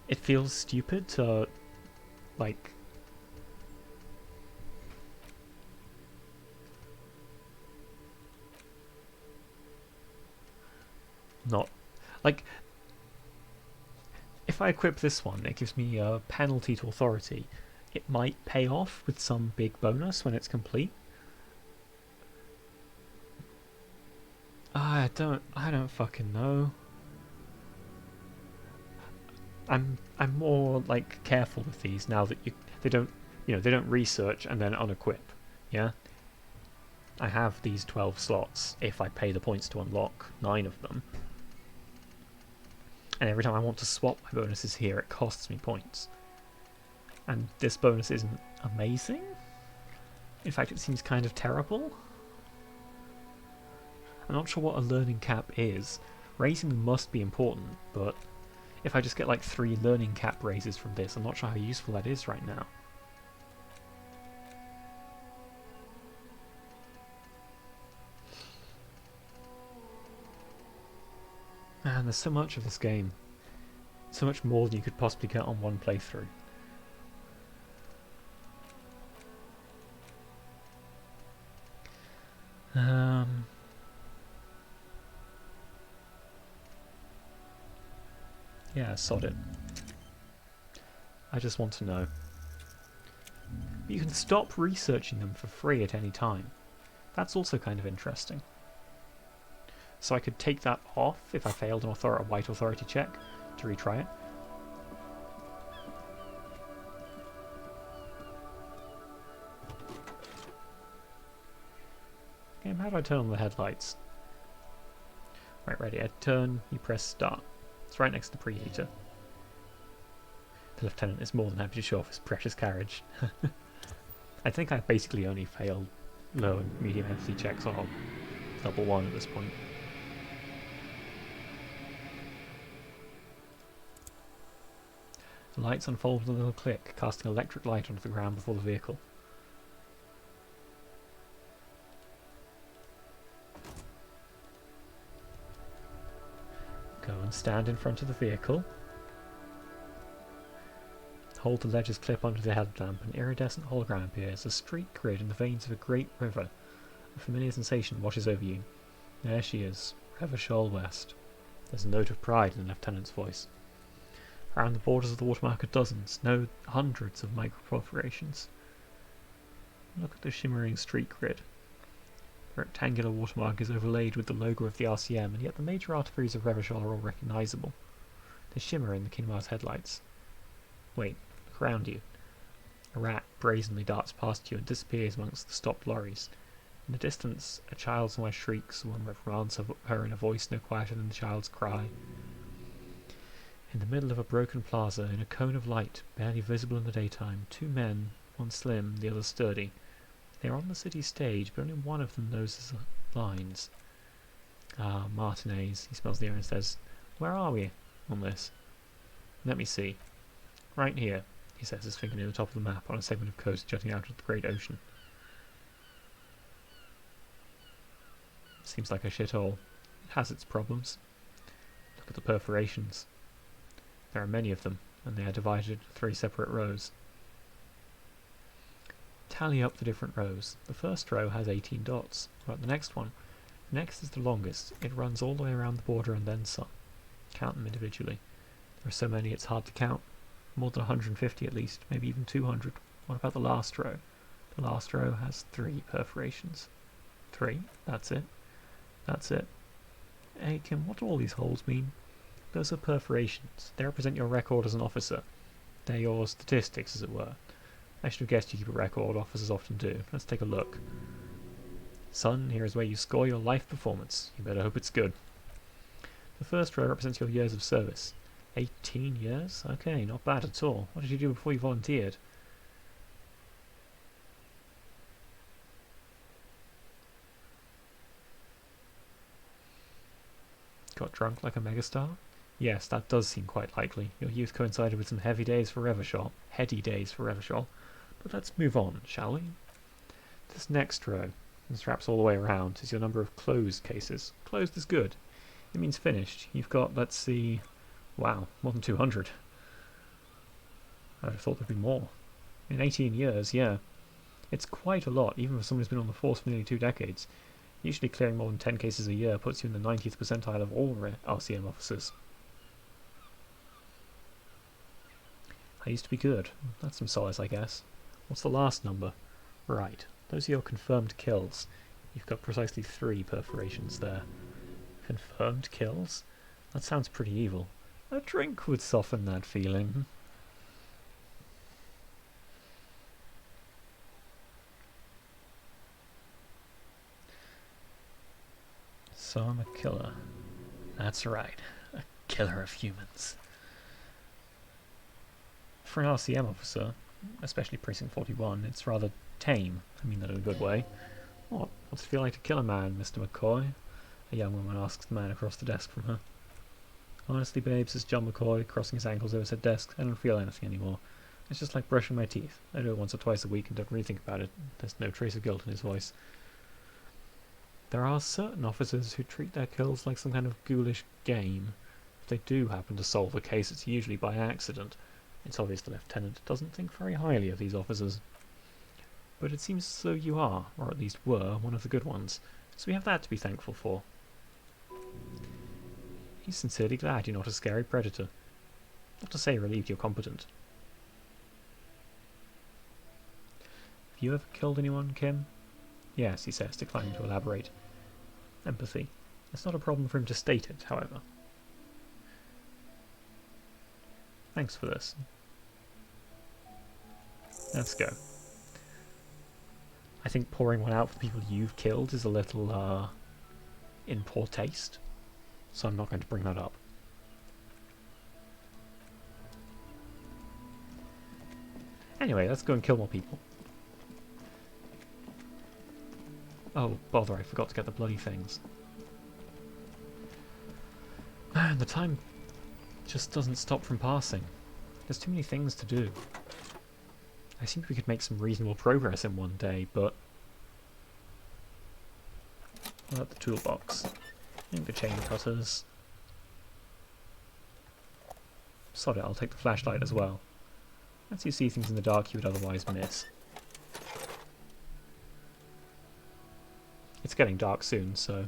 it feels stupid to, like, Not like if I equip this one, it gives me a penalty to authority. It might pay off with some big bonus when it's complete. I don't fucking know. I'm more like careful with these now that they don't research and then unequip. Yeah, I have these 12 slots if I pay the points to unlock 9 of them. And every time I want to swap my bonuses here, it costs me points. And this bonus isn't amazing. In fact, it seems kind of terrible. I'm not sure what a learning cap is. Raising them must be important, but if I just get like 3 learning cap raises from this, I'm not sure how useful that is right now. Man, there's so much of this game. So much more than you could possibly get on one playthrough. Yeah, sod it. I just want to know. But you can stop researching them for free at any time. That's also kind of interesting. So I could take that off if I failed a white authority check to retry it. Okay, how do I turn on the headlights? Right, ready. I turn, you press start. It's right next to the preheater. The lieutenant is more than happy to show off his precious carriage. I think I basically only failed low and medium empathy checks on double one at this point. The lights unfold with a little click, casting electric light onto the ground before the vehicle. Go and stand in front of the vehicle. Hold the ledger's clip under the headlamp. An iridescent hologram appears, a streak grid in the veins of a great river. A familiar sensation washes over you. There she is, River Shoal West. There's a note of pride in the lieutenant's voice. Around the borders of the watermark are dozens, no hundreds of microperforations. Look at the shimmering streak grid. The rectangular watermark is overlaid with the logo of the RCM, and yet the major arteries of Revachol are all recognisable. They shimmer in the Kinmar's headlights. Wait, look around you. A rat brazenly darts past you and disappears amongst the stopped lorries. In the distance, a child's voice shrieks. One reprimands her in a voice no quieter than the child's cry. In the middle of a broken plaza, in a cone of light, barely visible in the daytime, 2 men, one slim, the other sturdy. They are on the city stage, but only one of them knows his lines. Ah, Martinez. He smells the air and says, "Where are we on this?" "Let me see. Right here," he says, his finger near the top of the map on a segment of coast jutting out of the great ocean. Seems like a shithole. It has its problems. Look at the perforations. There are many of them, and they are divided into 3 separate rows. Tally up the different rows. The first row has 18 dots. What about the next one? The next is the longest. It runs all the way around the border and then some. Count them individually. There are so many it's hard to count. More than 150 at least, maybe even 200. What about the last row? The last row has 3 perforations. 3? That's it. That's it. Hey Kim, what do all these holes mean? Those are perforations. They represent your record as an officer. They're your statistics, as it were. I should have guessed you keep a record, officers often do. Let's take a look. Son, here is where you score your life performance. You better hope it's good. The first row represents your years of service. 18 years? Okay, not bad at all. What did you do before you volunteered? Got drunk like a megastar? Yes, that does seem quite likely. Your youth coincided with some heavy days for Revachol. Heady days for Revachol. But let's move on, shall we? This next row, this wraps all the way around, is your number of closed cases. Closed is good. It means finished. You've got, let's see, wow, more than 200. I'd have thought there'd be more. In 18 years, yeah. It's quite a lot, even for someone who's been on the force for nearly 2 decades. Usually clearing more than 10 cases a year puts you in the 90th percentile of all RCM officers. I used to be good. That's some solace, I guess. What's the last number? Right, those are your confirmed kills. You've got precisely 3 perforations there. Confirmed kills? That sounds pretty evil. A drink would soften that feeling. So I'm a killer. That's right, a killer of humans. For an RCM officer, especially Precinct 41, it's rather tame. I mean that in a good way. What's it feel like to kill a man, Mr. McCoy? A young woman asks the man across the desk from her. Honestly, babe, says John McCoy, crossing his ankles over said desk, I don't feel anything anymore. It's just like brushing my teeth. I do it once or twice a week and don't really think about it. There's no trace of guilt in his voice. There are certain officers who treat their kills like some kind of ghoulish game. If they do happen to solve a case, it's usually by accident. It's obvious the lieutenant doesn't think very highly of these officers. But it seems as though you are, or at least were, one of the good ones. So we have that to be thankful for. He's sincerely glad you're not a scary predator. Not to say relieved you're competent. Have you ever killed anyone, Kim? Yes, he says, declining to elaborate. Empathy. It's not a problem for him to state it, however. Thanks for this. Let's go. I think pouring one out for the people you've killed is a little, in poor taste. So I'm not going to bring that up. Anyway, let's go and kill more people. Oh, bother, I forgot to get the bloody things. Man, the time just doesn't stop from passing. There's too many things to do. I think we could make some reasonable progress in one day, but... what about the toolbox? I think the chain cutters. Sod it, I'll take the flashlight as well. Lets you see things in the dark you would otherwise miss. It's getting dark soon, so...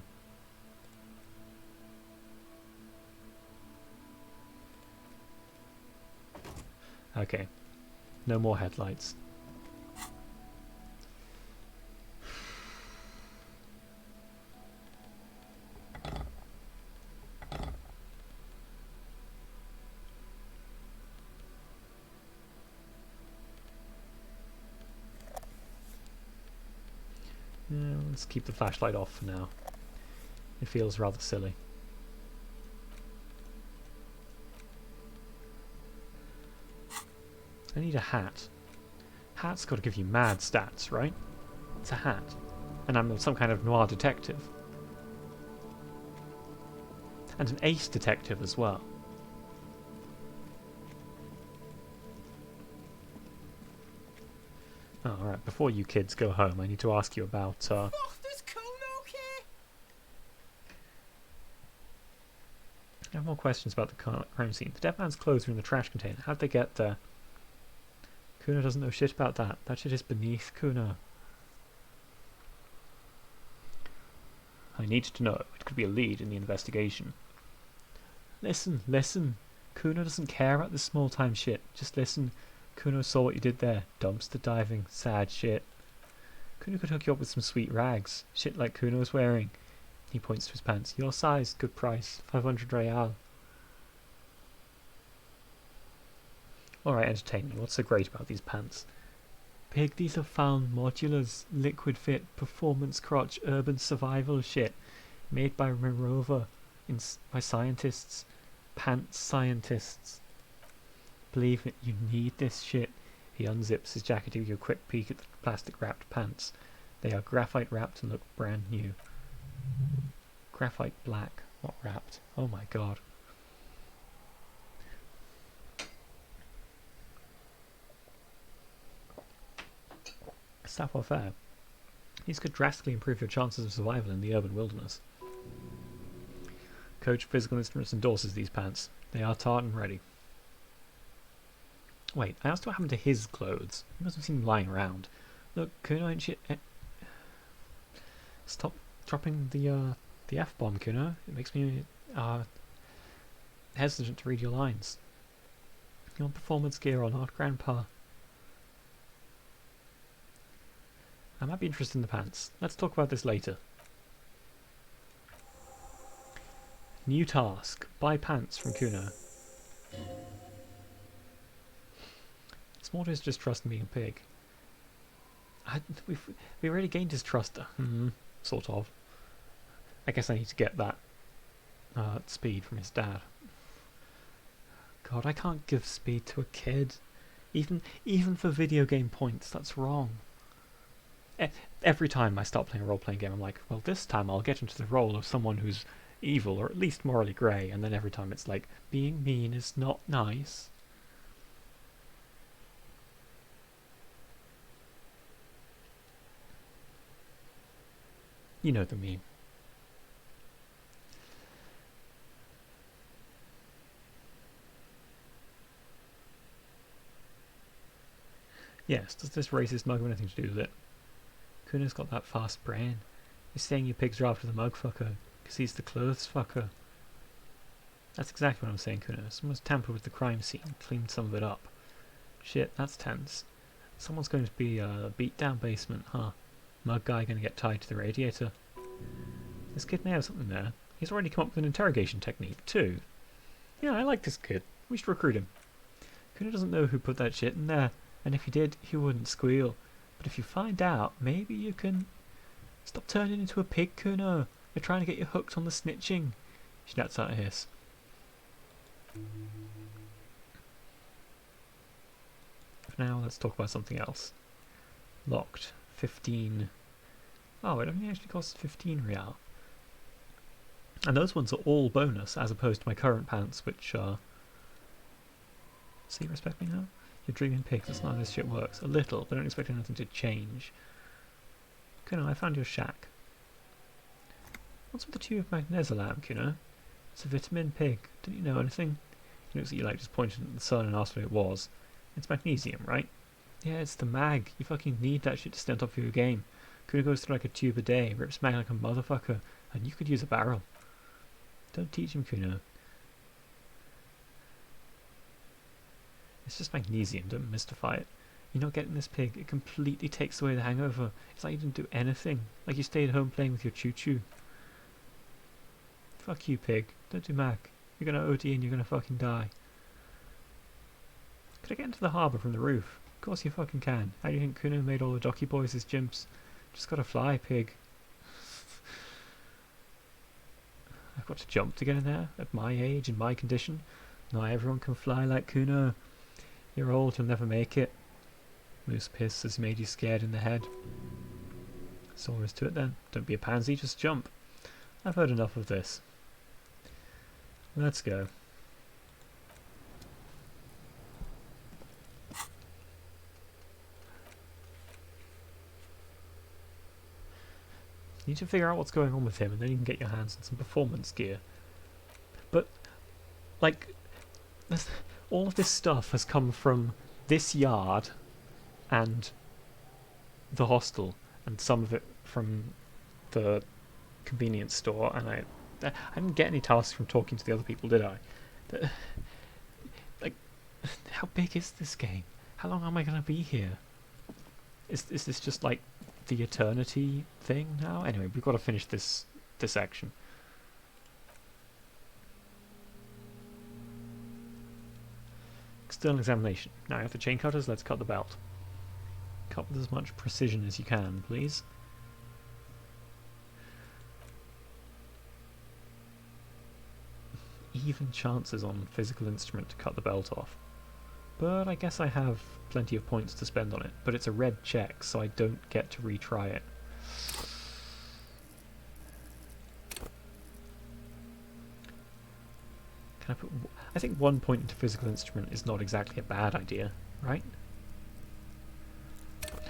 okay. No more headlights. Yeah, let's keep the flashlight off for now. It feels rather silly. I need a hat. Hat's got to give you mad stats, right? It's a hat. And I'm some kind of noir detective. And an ace detective as well. Oh, alright, before you kids go home, I need to ask you about, This cool, okay? I have more questions about the crime scene. The dead man's clothes were in the trash container. How'd they get there? Kuna doesn't know shit about that. That shit is beneath Kuna. I need to know. It could be a lead in the investigation. Listen, listen. Kuna doesn't care about this small-time shit. Just listen. Kuno saw what you did there. Dumpster diving. Sad shit. Kuno could hook you up with some sweet rags. Shit like Kuno's wearing. He points to his pants. Your size. Good price. 500 real. Alright, entertain me. What's so great about these pants? Pig, these are found modulars, liquid fit, performance crotch, urban survival shit. Made by Mirova, by scientists. Pants scientists. Believe it, you need this shit. He unzips his jacket to give you a quick peek at the plastic wrapped pants. They are graphite wrapped and look brand new. Graphite black, not wrapped. Oh my god. Savoir-faire. These could drastically improve your chances of survival in the urban wilderness. Coach Physical Instruments endorses these pants. They are tartan ready. Wait, I asked what happened to his clothes. He must have seen them lying around. Look, Kuno ain't shit. Stop dropping the F-bomb, Kuno. It makes me hesitant to read your lines. You want performance gear or not, Grandpa? I might be interested in the pants. Let's talk about this later. New task. Buy pants from Kuno. Smorder's just trusting being a pig. We already gained his trust. Sort of. I guess I need to get that speed from his dad. God, I can't give speed to a kid. Even for video game points, that's wrong. Every time I start playing a role-playing game, I'm like, well, this time I'll get into the role of someone who's evil, or at least morally grey, and then every time it's like, being mean is not nice. You know the meme. Yes, does this racist mug have anything to do with it? Kuno's got that fast brain. He's saying you pigs are after the mug fucker, because he's the clothes fucker. That's exactly what I'm saying, Kuno. Someone's tampered with the crime scene, cleaned some of it up. Shit, that's tense. Someone's going to be beat down basement, huh? Mug guy gonna get tied to the radiator. This kid may have something there. He's already come up with an interrogation technique, too. Yeah, I like this kid. We should recruit him. Kuno doesn't know who put that shit in there, and if he did, he wouldn't squeal. But if you find out, maybe you can... Stop turning into a pig, Kuno. They're trying to get you hooked on the snitching. She lets out a hiss. For now, let's talk about something else. Locked. 15... Oh, it only actually costs 15 real. And those ones are all bonus, as opposed to my current pants, which are... See, respect me now? You're dreaming pigs, that's not how this shit works. A little, but don't expect anything to change. Kuno, I found your shack. What's with the tube of magnesolam, Kuno? It's a vitamin pig. Didn't you know anything? He looks at you like just pointed at the sun and asked what it was. It's magnesium, right? Yeah, it's the mag. You fucking need that shit to stay on top of your game. Kuno goes through like a tube a day, rips mag like a motherfucker, and you could use a barrel. Don't teach him, Kuno. It's just magnesium, don't mystify it. You're not getting this pig, it completely takes away the hangover. It's like you didn't do anything, like you stayed home playing with your choo-choo. Fuck you, pig. Don't do mag. You're gonna OD and you're gonna fucking die. Could I get into the harbour from the roof? Of course you fucking can. How do you think Kuno made all the docky boys his chimps? Just gotta fly, pig. I've got to jump to get in there, at my age, in my condition. Not everyone can fly like Kuno. You're old, you'll never make it. Moose piss has made you scared in the head. That's all there is to it then. Don't be a pansy, just jump. I've heard enough of this. Let's go. You need to figure out what's going on with him, and then you can get your hands on some performance gear. But, like, all of this stuff has come from this yard and the hostel, and some of it from the convenience store, and I didn't get any tasks from talking to the other people, did I? Like, how big is this game? How long am I going to be here? Is this just like the eternity thing now? Anyway, we've got to finish this section. External examination. Now you have the chain cutters, let's cut the belt. Cut with as much precision as you can, please. Even chances on physical instrument to cut the belt off. But I guess I have plenty of points to spend on it. But it's a red check, so I don't get to retry it. Can I put... I think 1 point into physical instrument is not exactly a bad idea, right?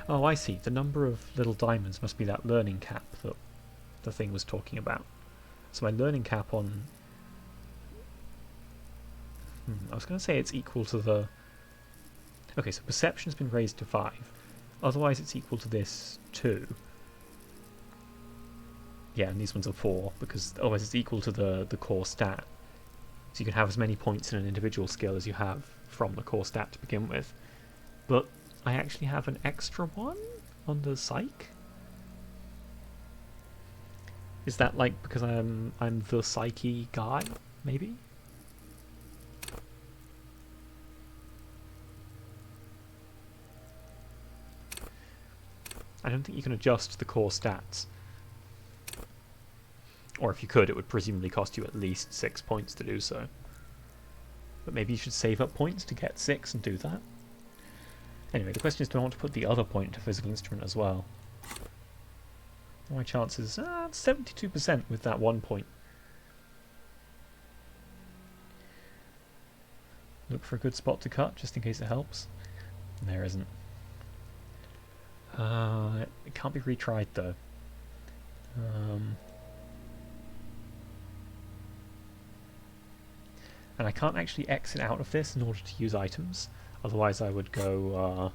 Oh, I see. The number of little diamonds must be that learning cap that the thing was talking about. So my learning cap on... I was going to say it's equal to the... Okay, so perception's been raised to 5. Otherwise it's equal to this 2. Yeah, and these ones are 4, because otherwise it's equal to the core stat. So you can have as many points in an individual skill as you have from the core stat to begin with. But I actually have an extra one on the psych. Is that like because I'm the psyche guy, maybe? I don't think you can adjust the core stats. Or if you could, it would presumably cost you at least 6 points to do so. But maybe you should save up points to get 6 and do that. Anyway, the question is, do I want to put the other point into physical instrument as well? My chances are 72% with that 1 point. Look for a good spot to cut, just in case it helps. There isn't. It can't be retried though. And I can't actually exit out of this in order to use items. Otherwise I would go...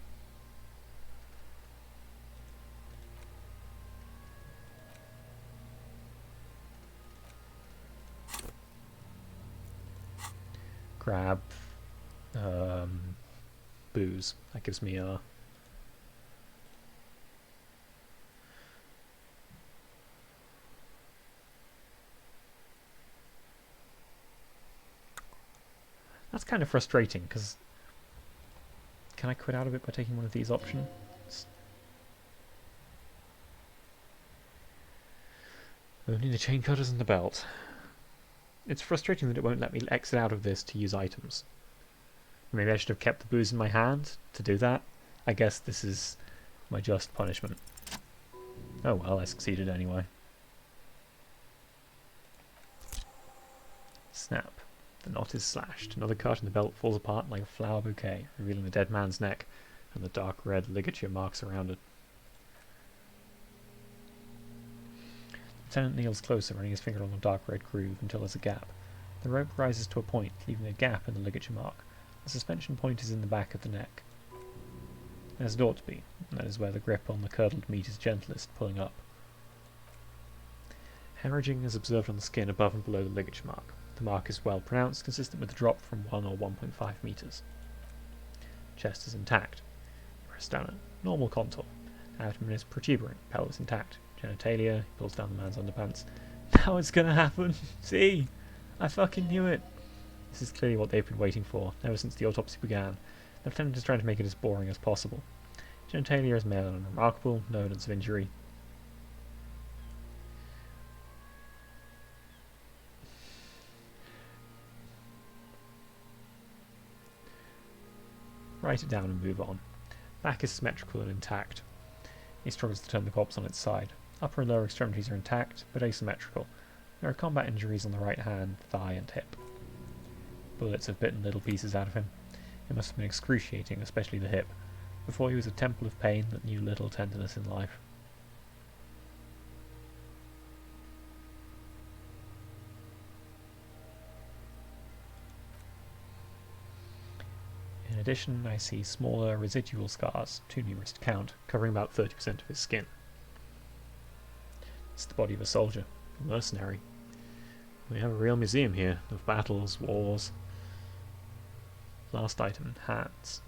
grab booze. That gives me a... That's kind of frustrating, because... Can I quit out of it by taking one of these options? Only the chain cutters and the belt. It's frustrating that it won't let me exit out of this to use items. Maybe I should have kept the booze in my hand to do that. I guess this is my just punishment. Oh well, I succeeded anyway. Snap. The knot is slashed. Another cut and the belt falls apart like a flower bouquet, revealing the dead man's neck and the dark red ligature marks around it. The lieutenant kneels closer, running his finger on the dark red groove until there's a gap. The rope rises to a point, leaving a gap in the ligature mark. The suspension point is in the back of the neck, as it ought to be, and that is where the grip on the curdled meat is gentlest, pulling up. Hemorrhaging is observed on the skin above and below the ligature mark. The mark is well pronounced, consistent with the drop from 1 or 1.5 meters. Chest is intact. Press down it. Normal contour. Abdomen is protuberant. Pelvis intact. Genitalia. He pulls down the man's underpants. Now it's gonna happen! See? I fucking knew it! This is clearly what they've been waiting for, ever since the autopsy began. The lieutenant is trying to make it as boring as possible. Genitalia is male and unremarkable, no evidence of injury. Write it down and move on. Back is symmetrical and intact. He struggles to turn the corpse on its side. Upper and lower extremities are intact, but asymmetrical. There are combat injuries on the right hand, thigh and hip. Bullets have bitten little pieces out of him. It must have been excruciating, especially the hip. Before he was a temple of pain that knew little tenderness in life. In addition, I see smaller residual scars, too numerous to count, covering about 30% of his skin. It's the body of a soldier, a mercenary. We have a real museum here, of battles, wars. Last item, hands.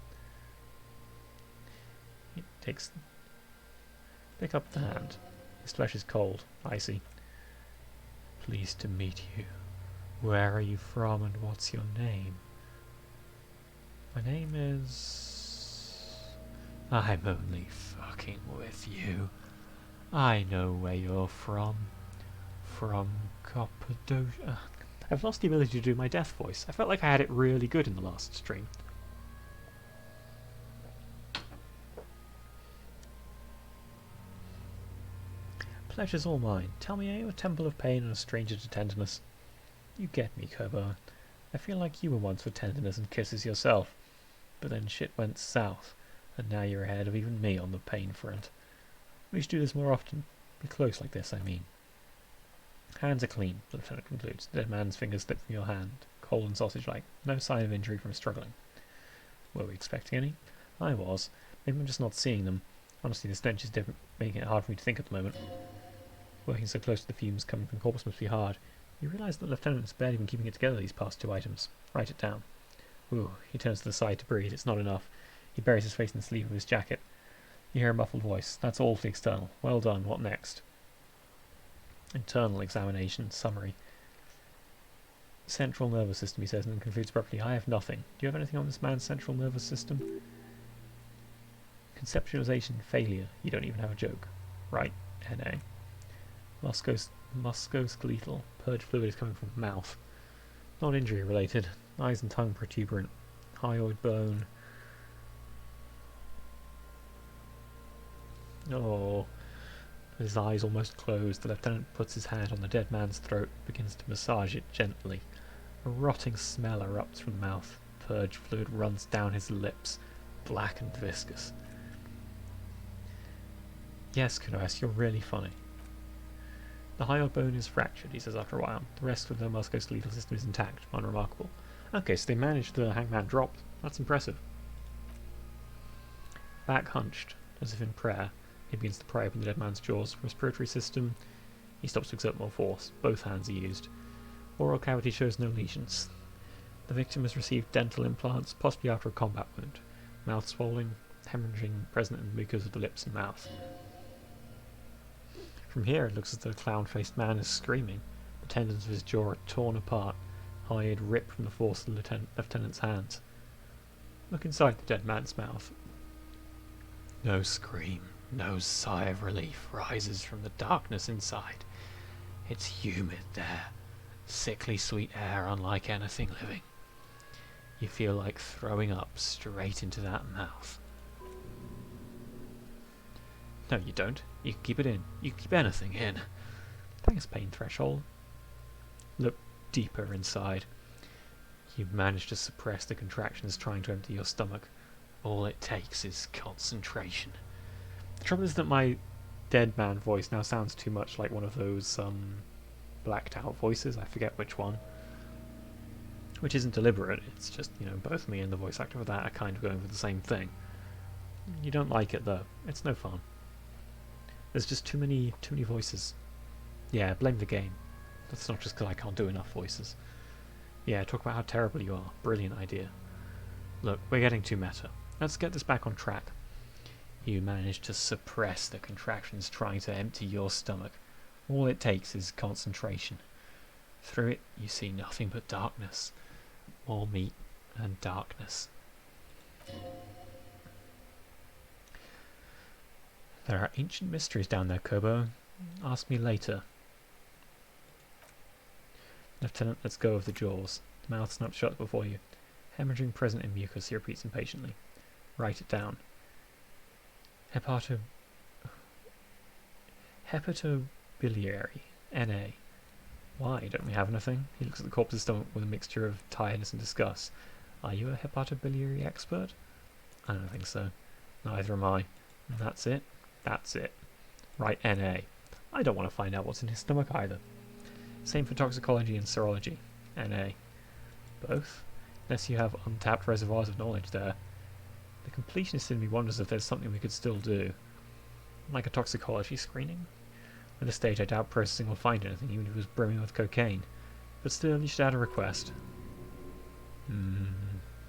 He takes... Pick up the hand. His flesh is cold, icy. Pleased to meet you. Where are you from and what's your name? My name is... I'm only fucking with you. I know where you're from. From Cappadocia. I've lost the ability to do my death voice. I felt like I had it really good in the last stream. Pleasure's all mine. Tell me, are you a temple of pain and a stranger to tenderness? You get me, Kerber. I feel like you were once for tenderness and kisses yourself. But then shit went south, and now you're ahead of even me on the pain front. We should do this more often. Be close like this, I mean. Hands are clean, the lieutenant concludes. The dead man's fingers slip from your hand, cold and sausage-like. No sign of injury from struggling. Were we expecting any? I was. Maybe I'm just not seeing them. Honestly, the stench is making it hard for me to think at the moment. Working so close to the fumes coming from the corpse must be hard. You realise that the Lieutenant's barely been keeping it together these past 2 items. Write it down. Ooh, he turns to the side to breathe. It's not enough. He buries his face in the sleeve of his jacket. You hear a muffled voice. That's awfully external. Well done. What next? Internal examination. Summary. Central nervous system, he says, and then concludes abruptly. I have nothing. Do you have anything on this man's central nervous system? Conceptualization failure. You don't even have a joke. Right. NA. Musculoskeletal. Purge fluid is coming from the mouth. Not injury related. Eyes and tongue protuberant. Hyoid bone. Oh. With his eyes almost closed, the lieutenant puts his hand on the dead man's throat and begins to massage it gently. A rotting smell erupts from the mouth. Purge fluid runs down his lips, black and viscous. Yes, Kunoas, you're really funny. The hyoid bone is fractured, he says after a while. The rest of the musculoskeletal system is intact, unremarkable. Okay, so they managed the hangman drop. That's impressive. Back hunched, as if in prayer, he begins to pry open the dead man's jaws. Respiratory system, he stops to exert more force. Both hands are used. Oral cavity shows no lesions. The victim has received dental implants, possibly after a combat wound. Mouth swollen, hemorrhaging present in the mucus of the lips and mouth. From here it looks as though the clown-faced man is screaming. The tendons of his jaw are torn apart, hide ripped from the force of the lieutenant's hands. Look inside the dead man's mouth. No scream, no sigh of relief rises from the darkness inside. It's humid there, sickly sweet air unlike anything living. You feel like throwing up straight into that mouth. No, you don't. You can keep it in. You can keep anything in. Thanks, pain threshold. Look deeper inside. You manage to suppress the contractions trying to empty your stomach. All it takes is concentration. The trouble is that my dead man voice now sounds too much like one of those blacked out voices. I forget which one. Which isn't deliberate. It's just, both me and the voice actor for that are kind of going for the same thing. You don't like it though. It's no fun. There's just too many voices. Yeah, blame the game. That's not just because I can't do enough voices. Yeah, talk about how terrible you are. Brilliant idea. Look, we're getting too meta. Let's get this back on track. You managed to suppress the contractions trying to empty your stomach. All it takes is concentration. Through it, you see nothing but darkness. More meat and darkness. There are ancient mysteries down there, Kobo. Ask me later. Lieutenant, let's go of the jaws. The mouth snaps shut before you. Hemorrhaging present in mucus, he repeats impatiently. Write it down. Hepatobiliary. NA. Why, don't we have anything? He looks at the corpse's stomach with a mixture of tiredness and disgust. Are you a hepatobiliary expert? I don't think so. Neither am I. And that's it? That's it. Right, NA. I don't want to find out what's in his stomach either. Same for toxicology and serology. NA. Both? Unless you have untapped reservoirs of knowledge there. The completionist in me wonders if there's something we could still do. Like a toxicology screening? At this stage I doubt processing will find anything, even if it was brimming with cocaine. But still, you should add a request.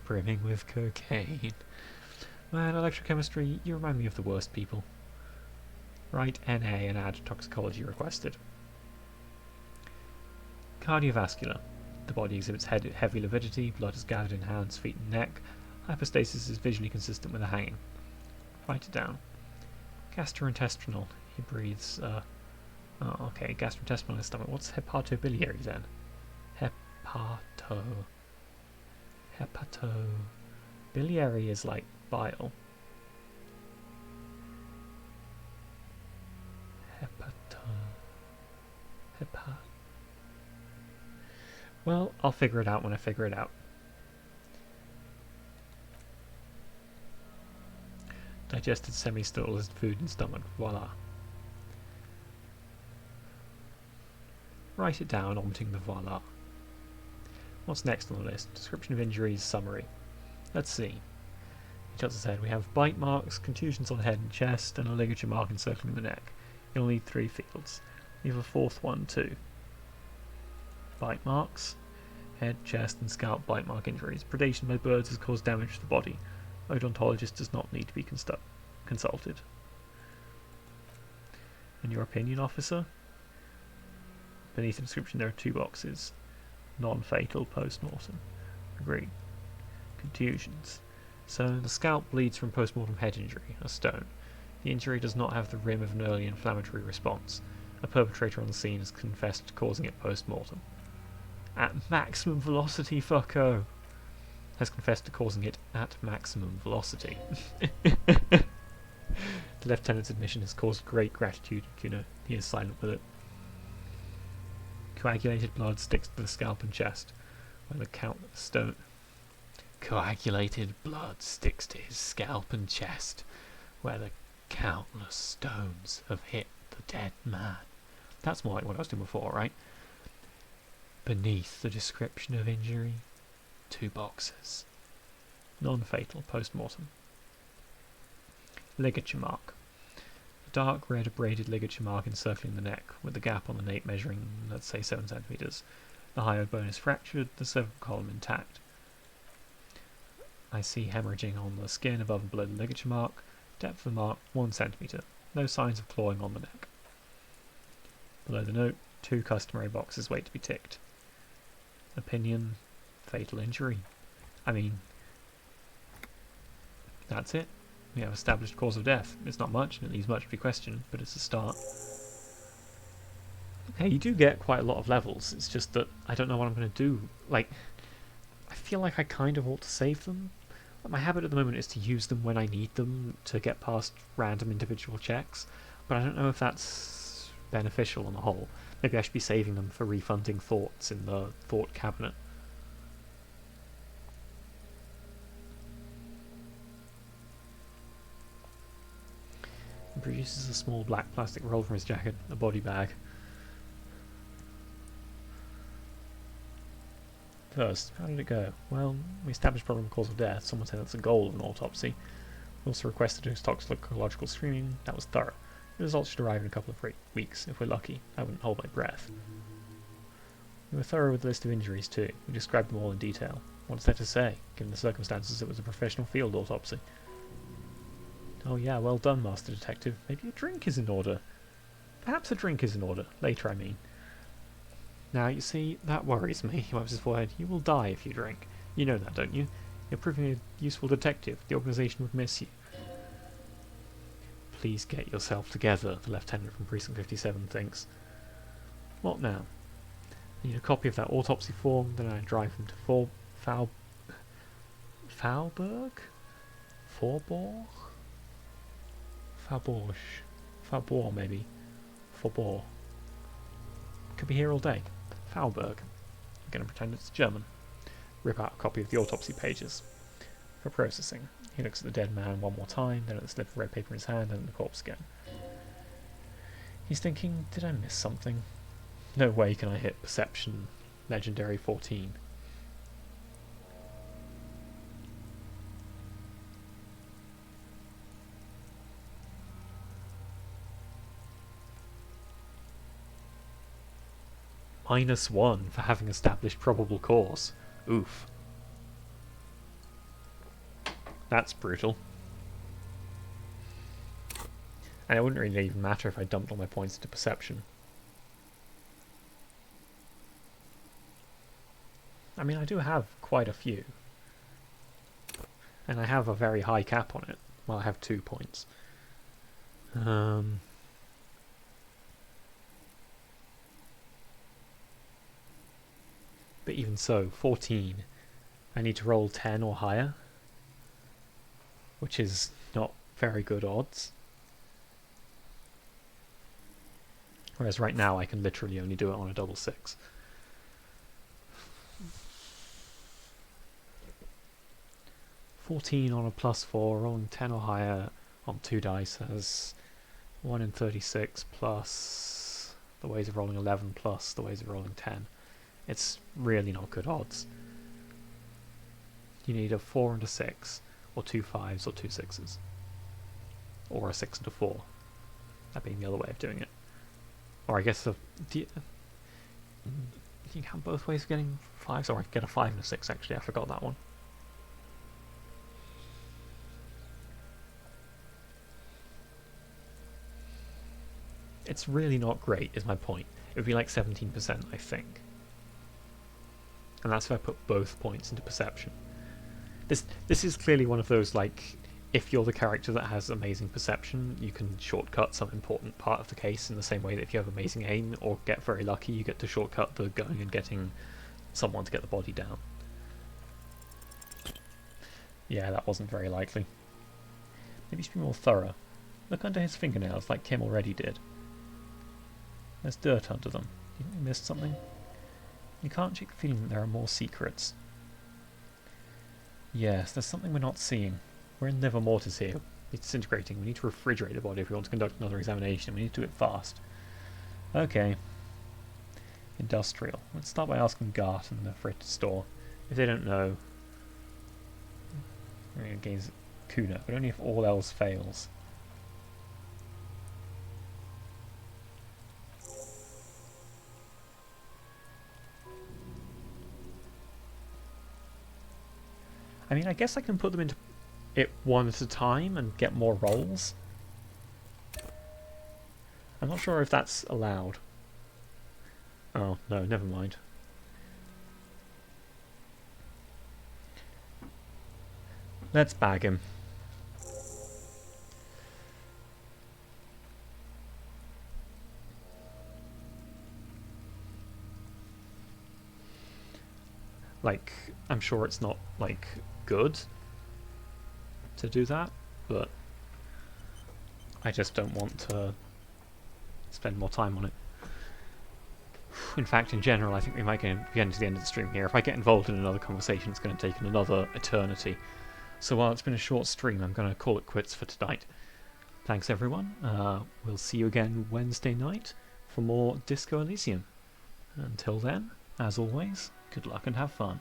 Brimming with cocaine. Man, electrochemistry, you remind me of the worst people. Write NA and add toxicology requested. Cardiovascular. The body exhibits heavy lividity, blood is gathered in hands, feet and neck. Hypostasis is visually consistent with a hanging. Write it down. Gastrointestinal. He breathes, okay, gastrointestinal in his stomach. What's hepatobiliary then? Biliary is like bile. Well, I'll figure it out when I figure it out. Digested semi-stolid food in stomach. Voila. Write it down, omitting the voila. What's next on the list? Description of injuries, summary. Let's see. He tilts his head. We have bite marks, contusions on the head and chest, and a ligature mark encircling the neck. You'll need 3 fields. You have a fourth one too. Bite marks. Head, chest and scalp bite mark injuries. Predation by birds has caused damage to the body. Odontologist does not need to be consulted. In your opinion, officer? Beneath the description there are 2 boxes. Non-fatal post-mortem. Agreed. Contusions. So the scalp bleeds from post-mortem head injury, a stone. The injury does not have the rim of an early inflammatory response. A perpetrator on the scene has confessed to causing it post-mortem. At maximum velocity, fucko! Has confessed to causing it at maximum velocity. The lieutenant's admission has caused great gratitude, Kuno. He is silent with it. Coagulated blood sticks to the scalp and chest, where the countless stone. Coagulated blood sticks to his scalp and chest, where the countless stones have hit the dead man. That's more like what I was doing before, right? Beneath the description of injury, 2 boxes. Non-fatal post-mortem. Ligature mark. A dark red abraded ligature mark encircling the neck, with the gap on the nape measuring, let's say, 7 centimeters. The hyoid bone is fractured, the cervical column intact. I see hemorrhaging on the skin above and below the ligature mark. Depth of the mark, 1 centimeter. No signs of clawing on the neck. Below the note, 2 customary boxes wait to be ticked. Opinion, fatal injury. I mean, that's it. We have established cause of death. It's not much, and it leaves much to be questioned, but it's a start. Okay, you do get quite a lot of levels. It's just that I don't know what I'm going to do. Like, I feel like I kind of ought to save them. My habit at the moment is to use them when I need them to get past random individual checks, but I don't know if that's beneficial on the whole. Maybe I should be saving them for refunding thoughts in the thought cabinet. He produces a small black plastic roll from his jacket, a body bag. First, how did it go? Well, we established probable cause of death. Someone said that's the goal of an autopsy. We also requested his toxicological screening. That was thorough. The results should arrive in a couple of weeks, if we're lucky. I wouldn't hold my breath. We were thorough with the list of injuries, too. We described them all in detail. What's there to say? Given the circumstances, it was a professional field autopsy. Oh yeah, well done, Master Detective. Maybe a drink is in order. Perhaps a drink is in order. Later, I mean. Now, you see, that worries me. He wipes his forehead. You will die if you drink. You know that, don't you? You're proving a useful detective. The organisation would miss you. Please get yourself together, the lieutenant from Precinct 57 thinks. What now? I need a copy of that autopsy form, then I drive him to Faubourg? Faubourg, maybe. Faubourg. Could be here all day. Faubourg. I'm going to pretend it's German. Rip out a copy of the autopsy pages. For processing. He looks at the dead man one more time, then at the slip of red paper in his hand, and at the corpse again. He's thinking, did I miss something? No way can I hit Perception Legendary 14. -1 for having established probable cause. Oof. That's brutal. And it wouldn't really even matter if I dumped all my points into perception. I mean, I do have quite a few. And I have a very high cap on it. Well, I have 2 points. But even so, 14. I need to roll 10 or higher, which is not very good odds. Whereas right now I can literally only do it on a double 6. (14) on a +4, rolling 10 or higher on 2 dice has 1 in 36 plus the ways of rolling 11 plus the ways of rolling 10. It's really not good odds. You need a 4 and a 6, or 2 5s or 2 6s. Or a 6 and a 4. That being the other way of doing it. Or I guess you can count both ways of getting 5s, or I could get a 5 and a 6 actually, I forgot that one. It's really not great, is my point. It would be like 17%, I think. And that's if I put both points into perception. This is clearly one of those, like, if you're the character that has amazing perception, you can shortcut some important part of the case in the same way that if you have amazing aim or get very lucky, you get to shortcut the going and getting someone to get the body down. Yeah, that wasn't very likely. Maybe he should be more thorough. Look under his fingernails like Kim already did. There's dirt under them. You think we missed something? You can't shake the feeling that there are more secrets. Yes, there's something we're not seeing. We're in liver mortis here. It's disintegrating. We need to refrigerate the body if we want to conduct another examination. We need to do it fast. Okay. Industrial. Let's start by asking Gart in the freight store. If they don't know, we're going to gaze at Kuna, but only if all else fails. I mean, I guess I can put them into it one at a time and get more rolls. I'm not sure if that's allowed. Oh, no, never mind. Let's bag him. Like, I'm sure it's not, like, good to do that, but I just don't want to spend more time on it. In fact, in general, I think we might be getting to the end of the stream here. If I get involved in another conversation, it's going to take another eternity. So while it's been a short stream, I'm going to call it quits for tonight. Thanks, everyone. We'll see you again Wednesday night for more Disco Elysium. Until then, as always, good luck and have fun.